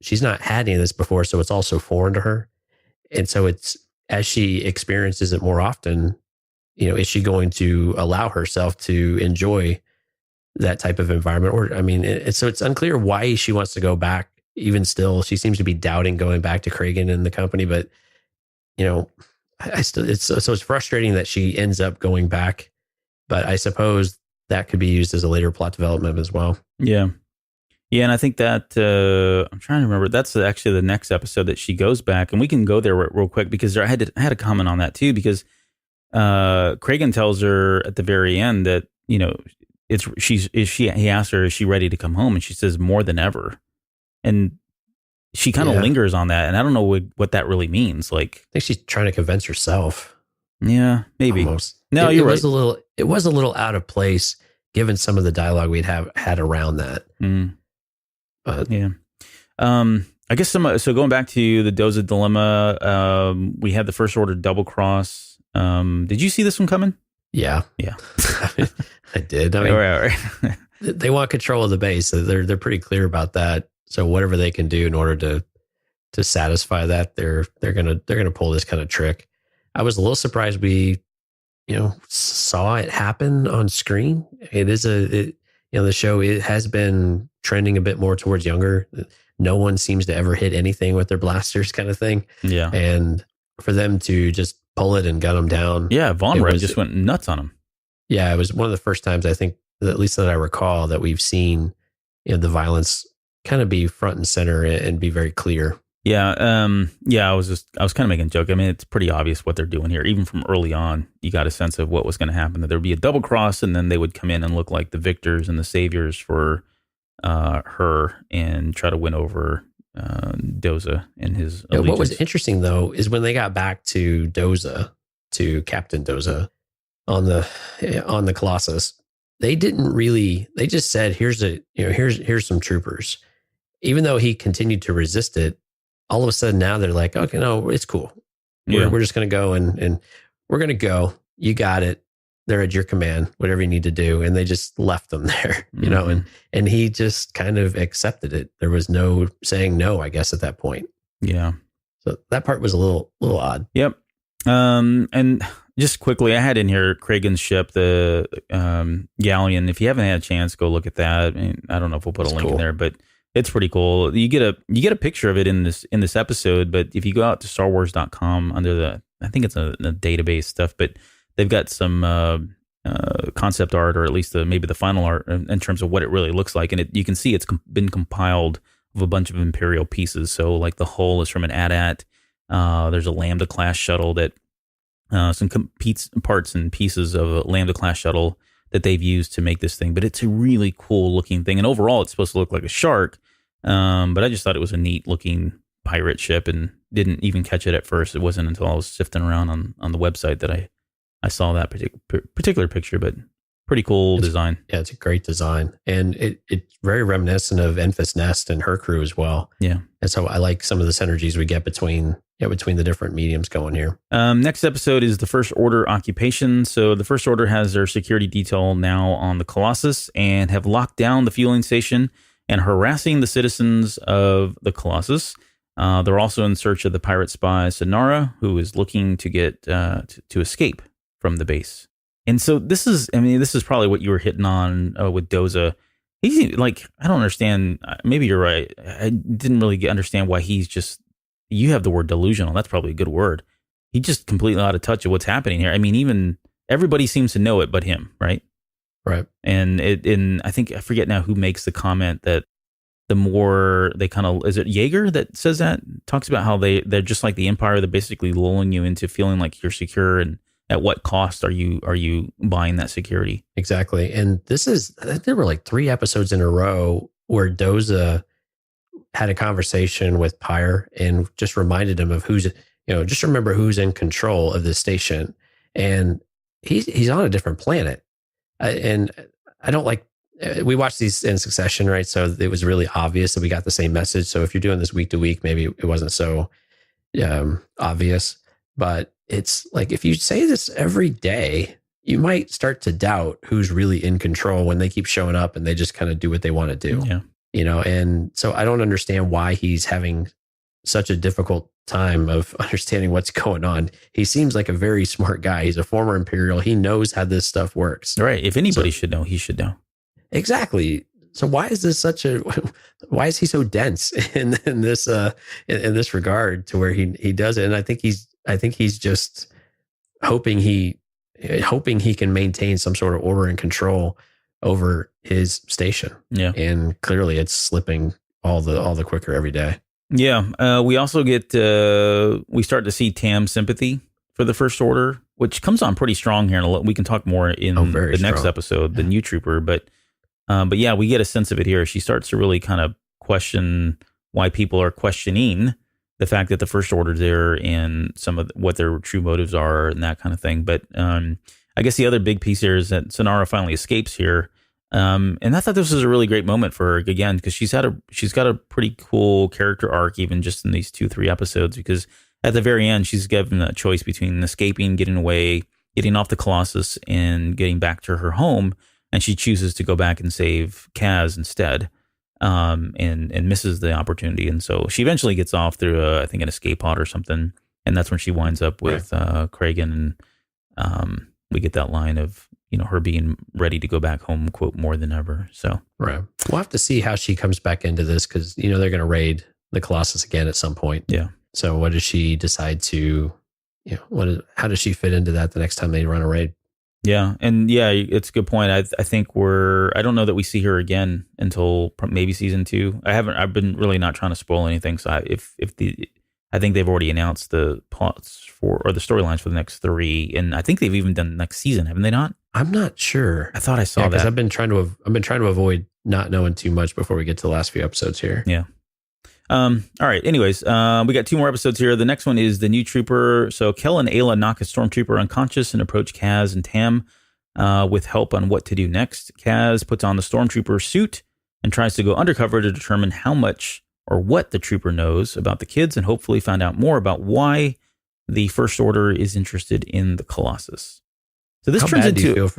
she's not had any of this before, so it's also foreign to her. And so it's, as she experiences it more often, is she going to allow herself to enjoy that type of environment? Or, I mean, so it's unclear why she wants to go back. Even still, she seems to be doubting going back to Kragan and the company. But, it's frustrating that she ends up going back. But I suppose that could be used as a later plot development as well. Yeah. Yeah. And I think that, I'm trying to remember, that's actually the next episode that she goes back. And we can go there real quick, because I had a comment on that too, because Kragan tells her at the very end that, he asked her, is she ready to come home? And she says, more than ever. And she kind of lingers on that. And I don't know what that really means. Like, I think she's trying to convince herself. Yeah, maybe. Almost. No, you're right. It was a little out of place given some of the dialogue we'd had around that. But yeah. I guess so going back to the Dozit Dilemma, we had the First Order double cross. Did you see this one coming? Yeah. Yeah. I did. I mean, right. They want control of the base. So they're pretty clear about that. So whatever they can do in order to satisfy that, they're gonna pull this kind of trick. I was a little surprised we, saw it happen on screen. It the show, it has been trending a bit more towards younger. No one seems to ever hit anything with their blasters kind of thing. Yeah. And for them to just pull it and gun them down. Yeah. Von Red just went nuts on him. Yeah. It was one of the first times, I think, at least that I recall, that we've seen the violence kind of be front and center and be very clear. Yeah. I was kind of making a joke. I mean, it's pretty obvious what they're doing here. Even from early on, you got a sense of what was going to happen, that there'd be a double cross, and then they would come in and look like the victors and the saviors for her and try to win over Doza and his allegiance. What was interesting, though, is when they got back to Doza, to Captain Doza on the Colossus, they just said, here's some troopers. Even though he continued to resist it, all of a sudden now they're like, okay, no, it's cool. We're just going to go and we're going to go. You got it. They're at your command, whatever you need to do. And they just left them there, and he just kind of accepted it. There was no saying no, I guess, at that point. Yeah. So that part was a little odd. Yep. And just quickly, I had in here Kragan's ship, the Galleon. If you haven't had a chance, go look at that. I mean, I don't know if we'll put a link in there, but it's pretty cool. You get a picture of it in this episode, but if you go out to StarWars.com under I think it's the database stuff, but they've got some concept art, or at least maybe the final art in terms of what it really looks like, and you can see it's been compiled of a bunch of Imperial pieces. So like the hull is from an AT-AT. There's a Lambda class shuttle that some parts and pieces of a Lambda class shuttle that they've used to make this thing, but it's a really cool looking thing. And overall, it's supposed to look like a shark. But I just thought it was a neat looking pirate ship and didn't even catch it at first. It wasn't until I was sifting around on the website that I saw that particular picture, but pretty cool design. Yeah, it's a great design. And it's very reminiscent of Enfys Nest and her crew as well. Yeah. And so I like some of the synergies we get between the different mediums going here. Next episode is the First Order occupation. So the First Order has their security detail now on the Colossus and have locked down the fueling station and harassing the citizens of the Colossus. They're also in search of the pirate spy Sonara, who is looking to get to escape from the base. And so this is probably what you were hitting on with Doza. He's like, I don't understand. Maybe you're right. I didn't really understand why he's just. You have the word delusional. That's probably a good word. He's just completely out of touch of what's happening here. I mean, even everybody seems to know it, but him, right? Right. And I think I forget now who makes the comment that the more they kind of, is it Jaeger that says that? Talks about how they're just like the Empire. They're basically lulling you into feeling like you're secure, and at what cost are you buying that security? Exactly. And there were like 3 episodes in a row where Doza had a conversation with Pyre and just reminded him of just remember who's in control of this station. And he's on a different planet. And I don't like, we watched these in succession, right? So it was really obvious that we got the same message. So if you're doing this week to week, maybe it wasn't so obvious, but it's like, if you say this every day, you might start to doubt who's really in control when they keep showing up and they just kind of do what they want to do. Yeah. And so I don't understand why he's having such a difficult time of understanding what's going on. He seems like a very smart guy. He's a former Imperial. He knows how this stuff works. Right. If anybody should know, he should know. Exactly. So why is he so dense in this regard to where he does it? And I think he's just hoping he can maintain some sort of order and control over his station. Yeah. And clearly it's slipping all the quicker every day. Yeah. We also we start to see Tam's sympathy for the First Order, which comes on pretty strong here. And we can talk more in the next episode, the new trooper. But yeah, we get a sense of it here. She starts to really kind of question why people are questioning the fact that the First Order's there and some of what their true motives are and that kind of thing. But I guess the other big piece here is that Sonara finally escapes here. And I thought this was a really great moment for her, again, because she's got a pretty cool character arc, even just in these 2-3 episodes, because at the very end, she's given a choice between escaping, getting away, getting off the Colossus, and getting back to her home. And she chooses to go back and save Kaz instead, and misses the opportunity. And so she eventually gets off through, I think, an escape pod or something. And that's when she winds up with Kragan. And we get that line of, her being ready to go back home, quote, more than ever. So right. We'll have to see how she comes back into this because, they're going to raid the Colossus again at some point. Yeah. So what does she decide to, how does she fit into that the next time they run a raid? Yeah. And yeah, it's a good point. I think I don't know that we see her again until maybe season 2. I've been really not trying to spoil anything. So I think they've already announced the plots or the storylines for the next 3. And I think they've even done the next season. Haven't they not? I'm not sure. I thought I saw that. Because I've been trying to avoid not knowing too much before we get to the last few episodes here. Yeah. All right. Anyways, we got 2 more episodes here. The next one is the new trooper. So Kel and Ayla knock a stormtrooper unconscious and approach Kaz and Tam with help on what to do next. Kaz puts on the stormtrooper suit and tries to go undercover to determine how much or what the trooper knows about the kids and hopefully find out more about why the First Order is interested in the Colossus. So this turns into...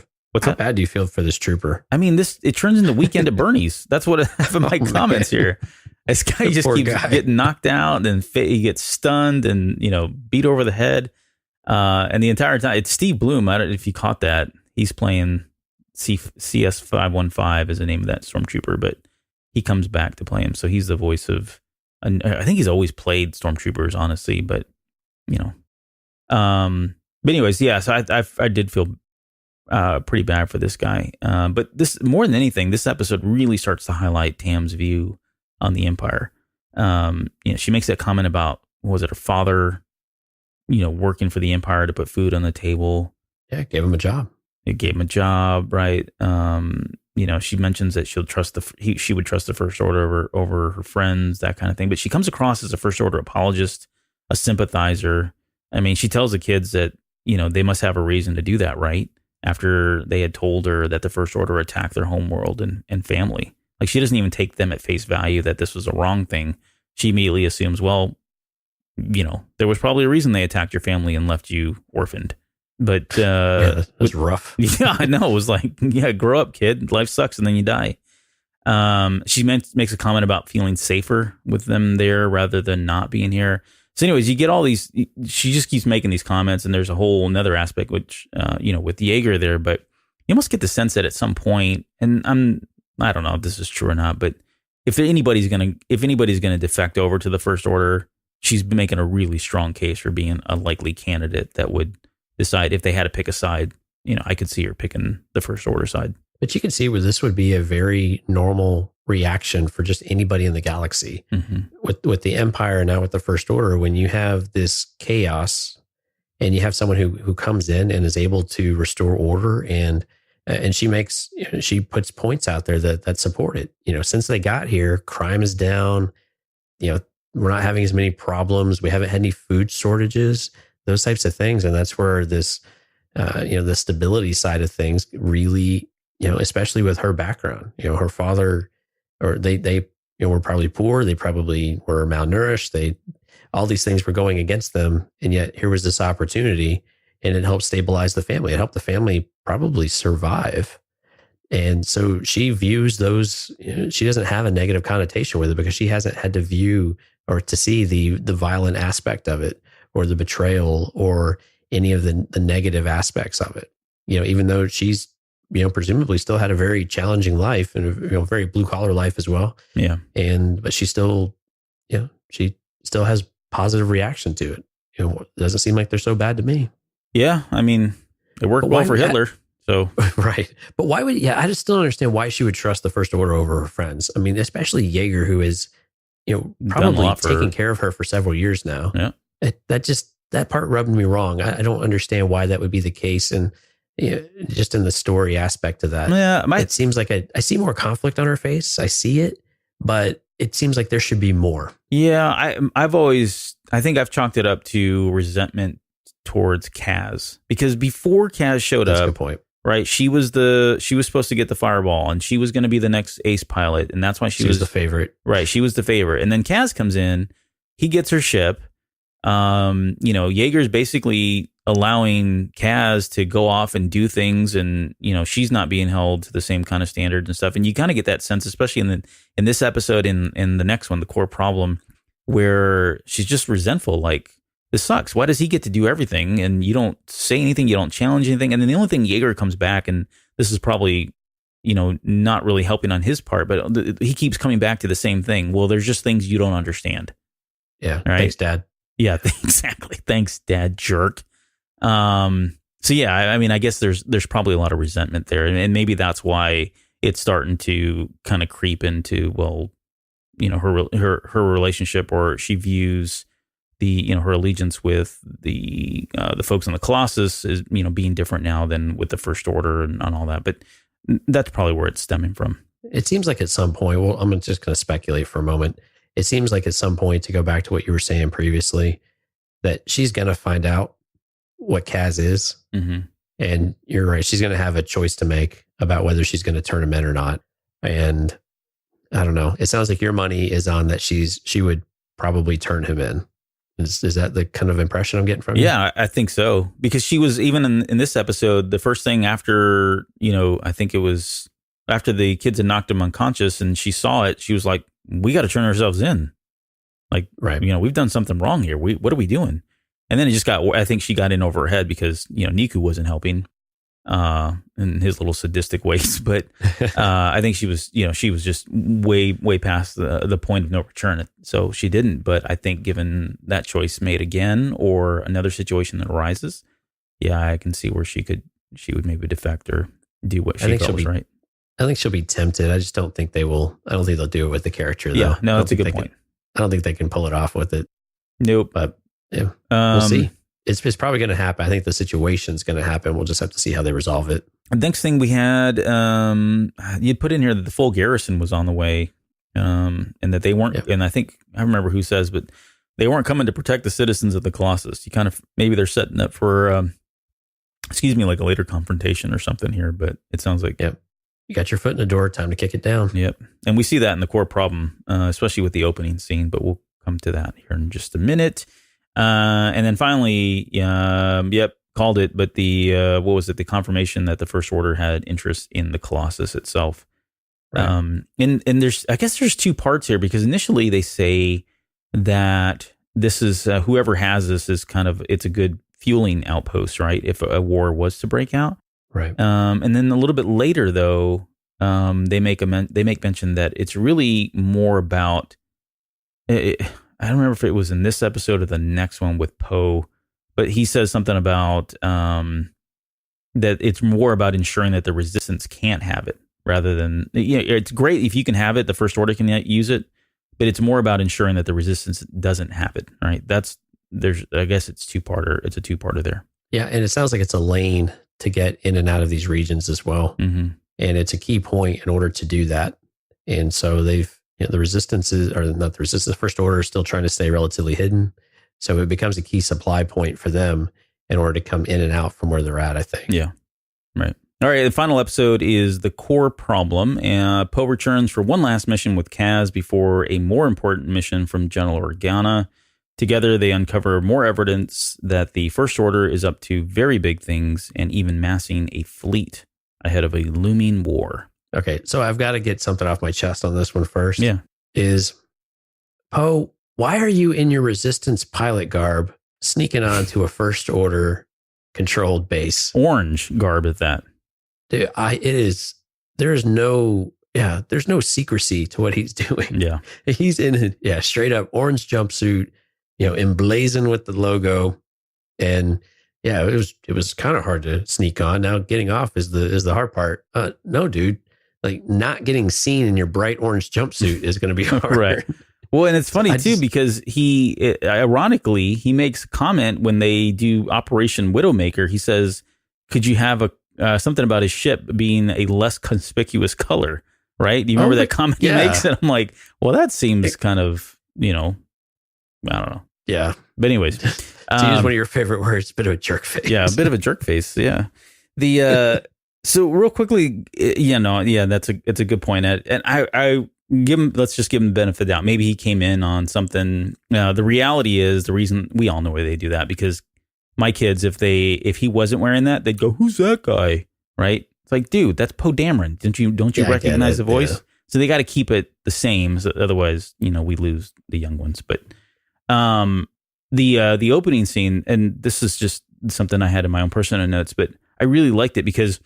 How bad do you feel for this trooper? I mean, it turns into Weekend at Bernie's. That's what I have in my comments here. This guy just keeps getting knocked out, and he gets stunned and beat over the head. And the entire time, it's Steve Bloom. I don't know if you caught that. He's playing CS 515 is the name of that stormtrooper, but he comes back to play him. So he's the voice of. I think he's always played stormtroopers, honestly. But but anyways, yeah. So I did feel pretty bad for this guy. But this, more than anything, this episode really starts to highlight Tam's view on the Empire. She makes that comment about, was it her father, working for the Empire to put food on the table? Yeah, it gave him a job. It gave him a job, right? She mentions that she would trust the First Order over her friends, that kind of thing. But she comes across as a First Order apologist, a sympathizer. I mean, she tells the kids that, they must have a reason to do that, right? After they had told her that the First Order attacked their homeworld and family. Like, she doesn't even take them at face value that this was a wrong thing. She immediately assumes, well, there was probably a reason they attacked your family and left you orphaned. But yeah, that's rough. Yeah, I know. It was like, yeah, grow up, kid. Life sucks and then you die. She makes a comment about feeling safer with them there rather than not being here. So anyways, you get all these, she just keeps making these comments, and there's a whole another aspect, which, with Yeager there, but you almost get the sense that at some point, and I don't know if this is true or not, but if anybody's going to defect over to the First Order, she's making a really strong case for being a likely candidate that would decide if they had to pick a side. I could see her picking the First Order side. But you can see where this would be a very normal reaction for just anybody in the galaxy. Mm-hmm. With the Empire, now with the First Order, when you have this chaos and you have someone who comes in and is able to restore order, and she puts points out there that support it. Since they got here, crime is down. We're not having as many problems. We haven't had any food shortages, those types of things. And that's where this, the stability side of things really, especially with her background, her father, or they were probably poor. They probably were malnourished. All these things were going against them. And yet here was this opportunity, and it helped stabilize the family. It helped the family probably survive. And so she views those, she doesn't have a negative connotation with it because she hasn't had to view or to see the violent aspect of it, or the betrayal, or any of the negative aspects of it. Even though she's, presumably still had a very challenging life, and a very blue collar life as well. Yeah. But she still, she still has positive reaction to it. It doesn't seem like they're so bad to me. Yeah. I mean, it worked well for Hitler. So right. But why would, I just don't understand why she would trust the First Order over her friends. I mean, especially Yeager, who is, probably taking care of her for several years now. Yeah. That part rubbed me wrong. I don't understand why that would be the case. And just in the story aspect of that, it seems like I see more conflict on her face. I see it, but it seems like there should be more. Yeah. I think I've chalked it up to resentment towards Kaz, because before Kaz showed That's up, a good point. Right, she was supposed to get the fireball, and she was going to be the next ace pilot, and that's why she was the favorite. Right, she was the favorite, and then Kaz comes in, he gets her ship. Yeager's basically allowing Kaz to go off and do things, and she's not being held to the same kind of standards and stuff. And you kind of get that sense, especially in this episode, in the next one, the core problem, where she's just resentful, like, this sucks. Why does he get to do everything and you don't say anything, you don't challenge anything? And then the only thing, Jaeger comes back, and this is probably, not really helping on his part, but he keeps coming back to the same thing. Well, there's just things you don't understand. Yeah. Right? Thanks, Dad. Yeah, exactly. Thanks, Dad, jerk. So yeah, I mean, I guess there's probably a lot of resentment there, and maybe that's why it's starting to kind of creep into, well, her relationship, or she views the her allegiance with the folks in the Colossus is being different now than with the First Order and all that. But that's probably where it's stemming from. It seems like at some point, well, I'm just going to speculate for a moment. It seems like at some point, to go back to what you were saying previously, that she's going to find out what Kaz is. Mm-hmm. And you're right. She's going to have a choice to make about whether she's going to turn him in or not. And I don't know. It sounds like your money is on that she would probably turn him in. Is that the kind of impression I'm getting from you? Yeah, I think so. Because she was, even in this episode, the first thing after, I think it was after the kids had knocked him unconscious and she saw it, she was like, we got to turn ourselves in. Like, right. We've done something wrong here. What are we doing? And then I think she got in over her head because, Niku wasn't helping in his little sadistic ways. But I think she was just way past the point of no return. So she didn't. But I think given that choice made again, or another situation that arises, yeah, I can see where she would maybe defect or do what she thought was right. I think she'll be tempted. I just don't think they will. I don't think they'll do it with the character, though. Yeah, no, that's a good point. I don't think they can pull it off with it. Nope. But yeah, we'll see. It's probably going to happen. I think the situation's going to happen. We'll just have to see how they resolve it. The next thing we had, you'd put in here that the full garrison was on the way, and that they weren't. Yep. And I think I remember who says, but they weren't coming to protect the citizens of the Colossus. You kind of, maybe they're setting up for, like a later confrontation or something here. But it sounds like, yep, you got your foot in the door. Time to kick it down. Yep, and we see that in the core problem, especially with the opening scene. But we'll come to that here in just a minute. And then finally, called it. But the what was it? The confirmation that the First Order had interest in the Colossus itself. Right. And there's two parts here, because initially they say that this is whoever has this is it's a good fueling outpost, right? If a war was to break out, right. And then a little bit later, though, they make mention that it's really more about. I don't remember if it was in this episode or the next one with Poe, but he says something about that it's more about ensuring that the Resistance can't have it, rather than, it's great if you can have it, the First Order can use it, but it's more about ensuring that the Resistance doesn't have it. Right? I guess it's two-parter. It's a two-parter there. Yeah, and it sounds like it's a lane to get in and out of these regions as well, mm-hmm. and it's a key point in order to do that. And so the Resistance the First Order is still trying to stay relatively hidden. So it becomes a key supply point for them in order to come in and out from where they're at, I think. Yeah. Right. All right. The final episode is the core problem. Poe returns for one last mission with Kaz before a more important mission from General Organa. Together, they uncover more evidence that the First Order is up to very big things and even massing a fleet ahead of a looming war. Okay, so I've got to get something off my chest on this one first. Yeah. Is, Poe, why are you in your Resistance pilot garb sneaking onto a First Order controlled base? Orange garb at that. Dude, there's no secrecy to what he's doing. Yeah. He's in straight up orange jumpsuit, emblazoned with the logo. And yeah, it was kind of hard to sneak on. Now getting off is the hard part. No, dude. Like, not getting seen in your bright orange jumpsuit is going to be hard. Right. Well, and it's funny too, because ironically, he makes a comment when they do Operation Widowmaker. He says, could you have something about his ship being a less conspicuous color? Right. Do you remember that comment he makes? And I'm like, well, that seems kind of, I don't know. Yeah. But anyways. To use one of your favorite words, bit of a jerk face. Yeah. A bit of a jerk face. Yeah. So real quickly, it's a good point, Ed. And I let's just give him the benefit of the doubt. Maybe he came in on something. The reality is, the reason, we all know why they do that, because my kids, if he wasn't wearing that, they'd go, "Who's that guy?" Right? It's like, dude, that's Poe Dameron. Don't you recognize the voice? Yeah. So they got to keep it the same. So otherwise, we lose the young ones. But The opening scene, and this is just something I had in my own personal notes, but I really liked it because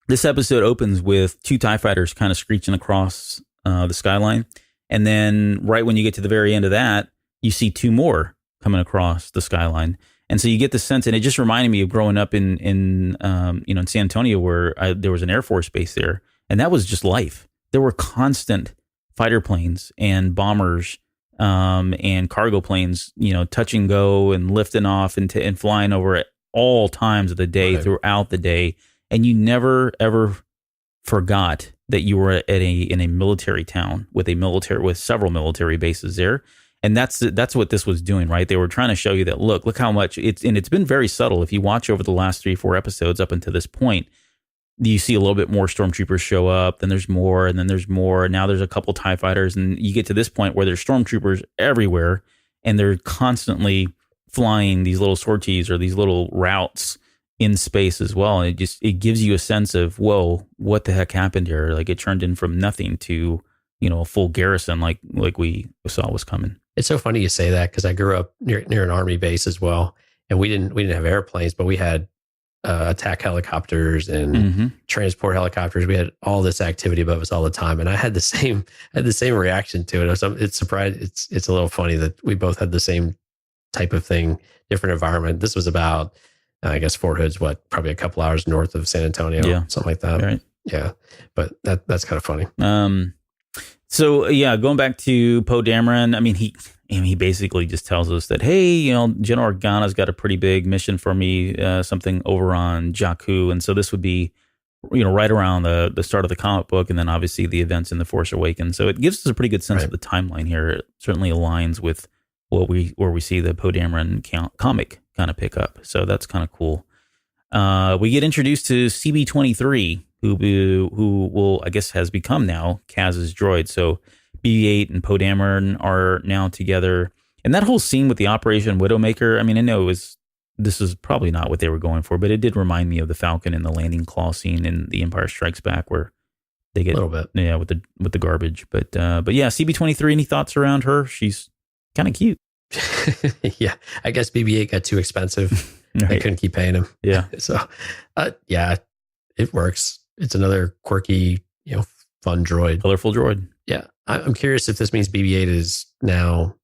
this episode opens with 2 TIE fighters kind of screeching across the skyline. And then right when you get to the very end of that, you see 2 more coming across the skyline. And so you get the sense, and it just reminded me of growing up in in San Antonio, where there was an Air Force base there, and that was just life. There were constant fighter planes and bombers and cargo planes, touch and go and lifting off and flying over at all times of the day, throughout the day. And you never, ever forgot that you were in a military town with several military bases there. And that's what this was doing, right? They were trying to show you that, look how much it's been very subtle. If you watch over the last 3-4 episodes up until this point, you see a little bit more stormtroopers show up, then there's more, and then there's more. Now there's a couple TIE fighters, and you get to this point where there's stormtroopers everywhere, and they're constantly flying these little sorties or these little routes in space as well. And it gives you a sense of, whoa, what the heck happened here? Like, it turned in from nothing to, a full garrison like we saw was coming. It's so funny you say that, because I grew up near an army base as well, and we didn't have airplanes, but we had attack helicopters and transport helicopters. We had all this activity above us all the time, and I had the same reaction to it. It's surprised. It's a little funny that we both had the same type of thing, different environment. This was about, I guess, Fort Hood's probably a couple hours north of San Antonio, something like that. Right. Yeah, but that's kind of funny. So yeah, going back to Poe Dameron, I mean, he basically just tells us that, hey, General Organa's got a pretty big mission for me, something over on Jakku, and so this would be, right around the start of the comic book, and then obviously the events in The Force Awakens. So it gives us a pretty good sense of the timeline here. It certainly aligns with where we see the Poe Dameron comic kind of pick up. So that's kind of cool. We get introduced to CB-23, who will, I guess, has become now Kaz's droid. So BB-8 and Poe Dameron are now together. And that whole scene with the Operation Widowmaker, I mean, I know this is probably not what they were going for, but it did remind me of the Falcon and the landing claw scene in The Empire Strikes Back, where they get a little bit, with the garbage. But yeah, CB-23. Any thoughts around her? She's kind of cute. Yeah, I guess BB-8 got too expensive. They couldn't keep paying him. Yeah. So, yeah, it works. It's another quirky, fun droid, colorful droid. Yeah, I'm curious if this means BB-8 is now.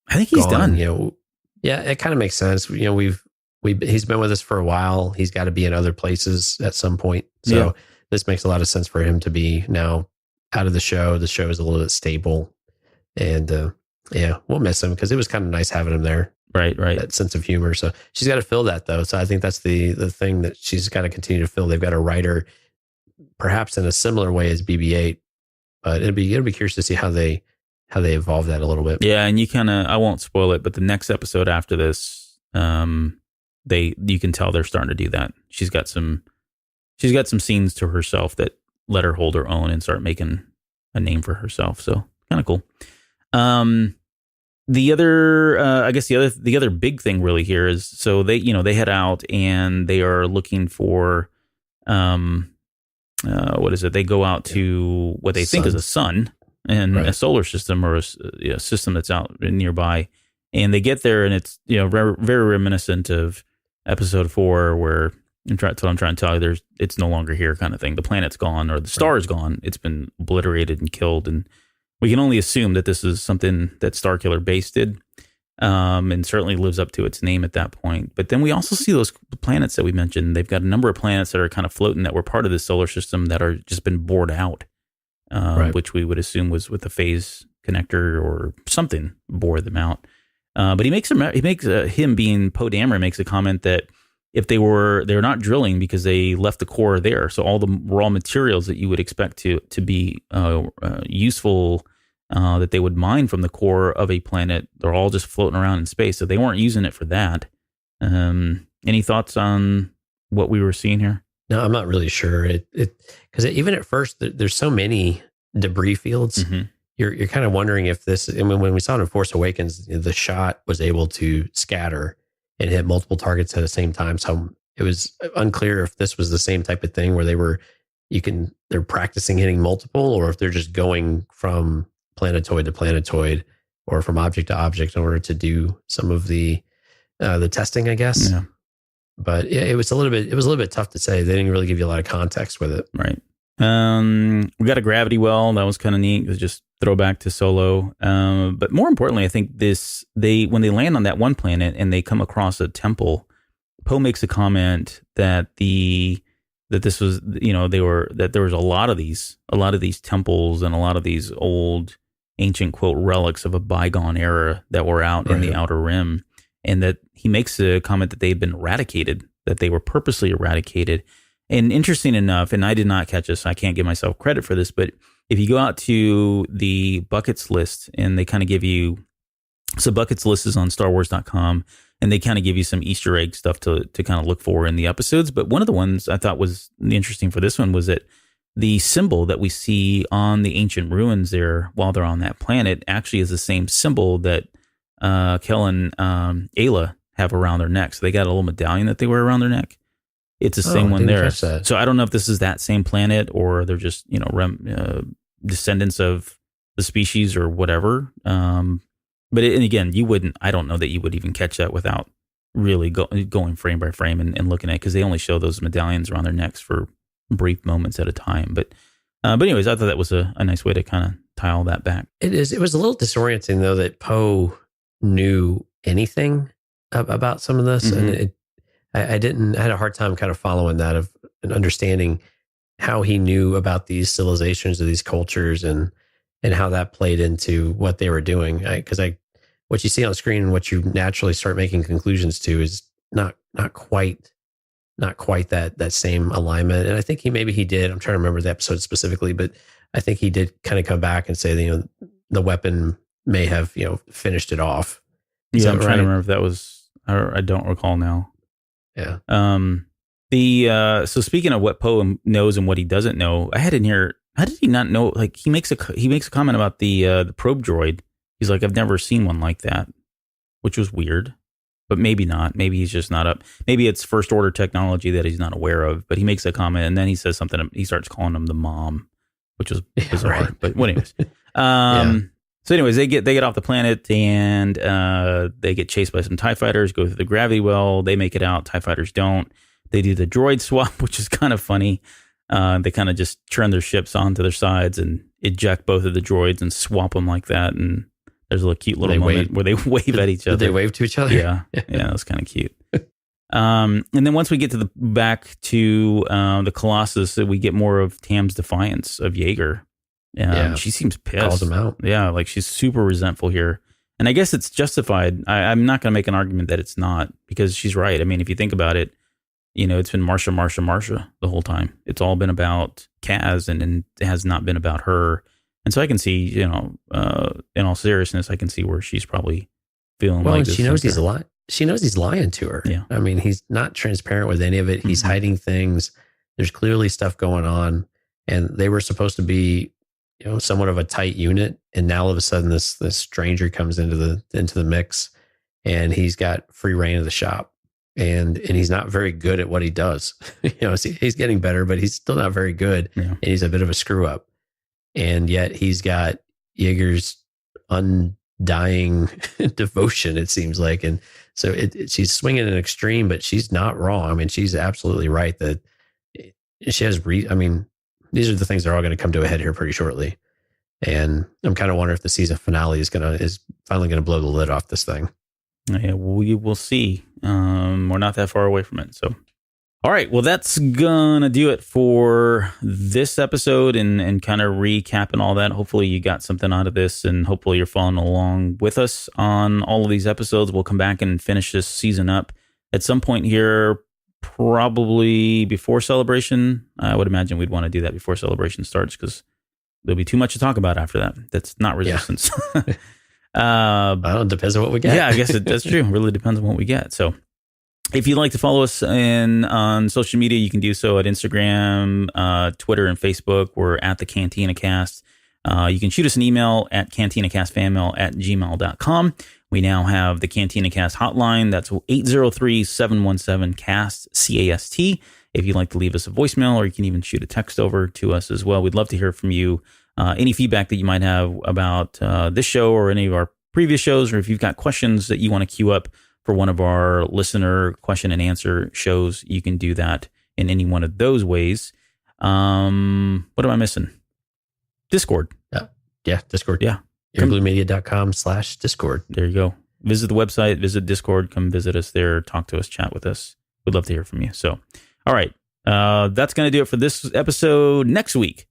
I think he's done. Yeah, it kind of makes sense. He's been with us for a while. He's got to be in other places at some point. So this makes a lot of sense for him to be now out of the show. The show is a little bit stable, and we'll miss him, because it was kind of nice having him there. Right. That sense of humor. So she's got to fill that, though. So I think that's the thing that she's got to continue to fill. They've got a writer, perhaps in a similar way as BB-8, but it'll be curious to see how they evolve that a little bit. Yeah, and I won't spoil it, but the next episode after this, you can tell they're starting to do that. She's got some scenes to herself that let her hold her own and start making a name for herself. So kind of cool. The other big thing really here is, so they head out and they are looking for, what is it? They go out to what they think is a sun and a solar system, or a system that's out nearby. And they get there, and it's, very, very reminiscent of episode 4, where that's what I'm trying to tell you. It's no longer here, kind of thing. The planet's gone, or the star is gone. It's been obliterated and killed. And we can only assume that this is something that Starkiller Base did, and certainly lives up to its name at that point. But then we also see those planets that we mentioned. They've got a number of planets that are kind of floating that were part of the solar system that are just been bored out, which we would assume was with a phase connector or something bore them out. But him being Poe Dameron makes a comment that if they're not drilling because they left the core there. So all the raw materials that you would expect to be useful, that they would mine from the core of a planet, they're all just floating around in space. So they weren't using it for that. Any thoughts on what we were seeing here? No, I'm not really sure. Because even at first, there's so many debris fields. Mm-hmm. You're kind of wondering if this. I mean, when we saw it in Force Awakens, the shot was able to scatter and hit multiple targets at the same time. So it was unclear if this was the same type of thing where they're practicing hitting multiple, or if they're just going from planetoid to planetoid or from object to object in order to do some of the testing, I guess. Yeah. But yeah, it was a little bit tough to say. They didn't really give you a lot of context with it. Right. We got a gravity well. That was kind of neat. It was just throwback to Solo. But more importantly, I think when they land on that one planet and they come across a temple, Poe makes a comment that this was, that there was a lot of these temples and a lot of these old ancient quote relics of a bygone era that were out in the Outer Rim, and that he makes a comment that they've been eradicated, that they were purposely eradicated. And interesting enough, and I did not catch this, I can't give myself credit for this, but if you go out to the buckets list and they kind of give you, so buckets list is on StarWars.com, and they kind of give you some Easter egg stuff to kind of look for in the episodes. But one of the ones I thought was interesting for this one was that the symbol that we see on the ancient ruins there while they're on that planet actually is the same symbol that Kel and Ayla have around their neck. So they got a little medallion that they wear around their neck. It's the same one there. So I don't know if this is that same planet or they're just, descendants of the species or whatever. But again, I don't know that you would even catch that without really going frame by frame and looking at it, because they only show those medallions around their necks for brief moments at a time. But anyways, I thought that was a nice way to kind of tie all that back. It is. It was a little disorienting though that Poe knew anything about some of this, and I had a hard time kind of following that and understanding how he knew about these civilizations or these cultures and how that played into what they were doing. Because what you see on screen and what you naturally start making conclusions to is not quite that same alignment. And I think he did. I'm trying to remember the episode specifically, but I think he did kind of come back and say that, the weapon may have, finished it off. Yeah, I'm trying to remember if that was, I don't recall now. Yeah. So speaking of what Poe knows and what he doesn't know, I had in here, how did he not know? Like he makes a comment about the probe droid. He's like, I've never seen one like that, which was weird, but maybe not. Maybe he's just not up. Maybe it's first order technology that he's not aware of, but he makes a comment and then he says something. He starts calling him the mom, which was bizarre, right. But anyways, So anyways, they get off the planet and they get chased by some TIE fighters, go through the gravity well. They make it out. TIE fighters don't. They do the droid swap, which is kind of funny. They kind of just turn their ships onto their sides and eject both of the droids and swap them like that. And there's a cute little moment where they wave at each other. Did they wave to each other? Yeah. That was kind of cute. And then once we get to back to the Colossus, we get more of Tam's defiance of Yeager. She seems pissed. Calls him out. Yeah, like she's super resentful here. And I guess it's justified. I'm not going to make an argument that it's not, because she's right. I mean, if you think about it, it's been Marsha the whole time. It's all been about Kaz, and it has not been about her. And so I can see, in all seriousness, I can see where she's probably feeling like this. She knows he's lying. She knows he's lying to her. Yeah. I mean, he's not transparent with any of it. He's hiding things. There's clearly stuff going on, and they were supposed to be, somewhat of a tight unit. And now all of a sudden this stranger comes into the mix, and he's got free reign of the shop. And he's not very good at what he does. He's getting better, but he's still not very good. Yeah. And he's a bit of a screw up. And yet he's got Yeager's undying devotion, it seems like. And so she's swinging an extreme, but she's not wrong. I mean, she's absolutely right that she has these are the things that are all going to come to a head here pretty shortly. And I'm kind of wondering if the season finale is finally going to blow the lid off this thing. Yeah, we will see. We're not that far away from it. So, all right. Well, that's gonna do it for this episode and kind of recapping all that. Hopefully you got something out of this, and hopefully you're following along with us on all of these episodes. We'll come back and finish this season up at some point here, probably before Celebration. I would imagine we'd want to do that before Celebration starts, because there'll be too much to talk about after that. That's not Resistance. Yeah. Well, it depends on what we get. Yeah, I guess that's true. It really depends on what we get. So if you'd like to follow us on social media, you can do so at Instagram, Twitter, and Facebook. We're at the Cantina Cast. You can shoot us an email at cantinacastfanmail@gmail.com. We now have the Cantina Cast hotline. That's 803-717-CAST, CAST. If you'd like to leave us a voicemail, or you can even shoot a text over to us as well. We'd love to hear from you. Any feedback that you might have about this show or any of our previous shows, or if you've got questions that you want to queue up for one of our listener question and answer shows, you can do that in any one of those ways. What am I missing? Discord. Yeah, Discord. Yeah. airbluemedia.com/Discord. There you go. Visit the website, visit Discord, come visit us there, talk to us, chat with us. We'd love to hear from you. So, all right. That's going to do it for this episode. Next week,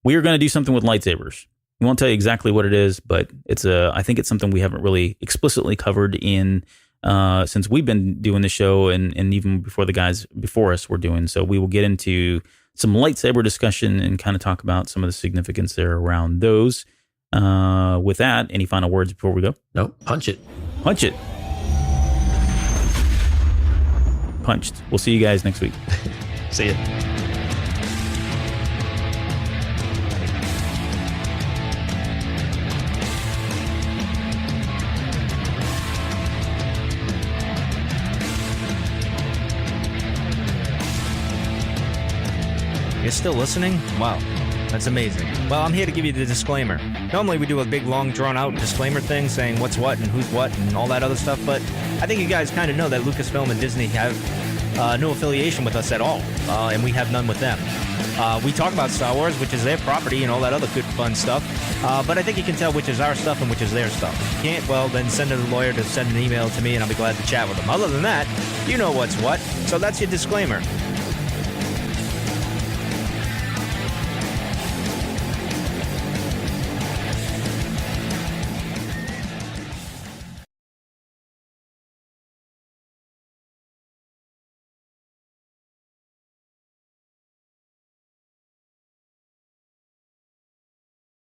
we are going to do something with lightsabers. We won't tell you exactly what it is, but I think it's something we haven't really explicitly covered in since we've been doing the show and even before the guys before us were doing. So we will get into some lightsaber discussion and kind of talk about some of the significance there around those. With that, any final words before we go? No, punch it. Punch it. Punched. We'll see you guys next week. See ya. You're still listening? Wow, that's amazing. Well, I'm here to give you the disclaimer. Normally we do a big, long, drawn-out disclaimer thing saying what's what and who's what and all that other stuff, but I think you guys kind of know that Lucasfilm and Disney have no affiliation with us at all, and we have none with them. We talk about Star Wars, which is their property, and all that other good, fun stuff, but I think you can tell which is our stuff and which is their stuff. If you can't, well, then send a lawyer to send an email to me, and I'll be glad to chat with them. Other than that, you know what's what, so that's your disclaimer.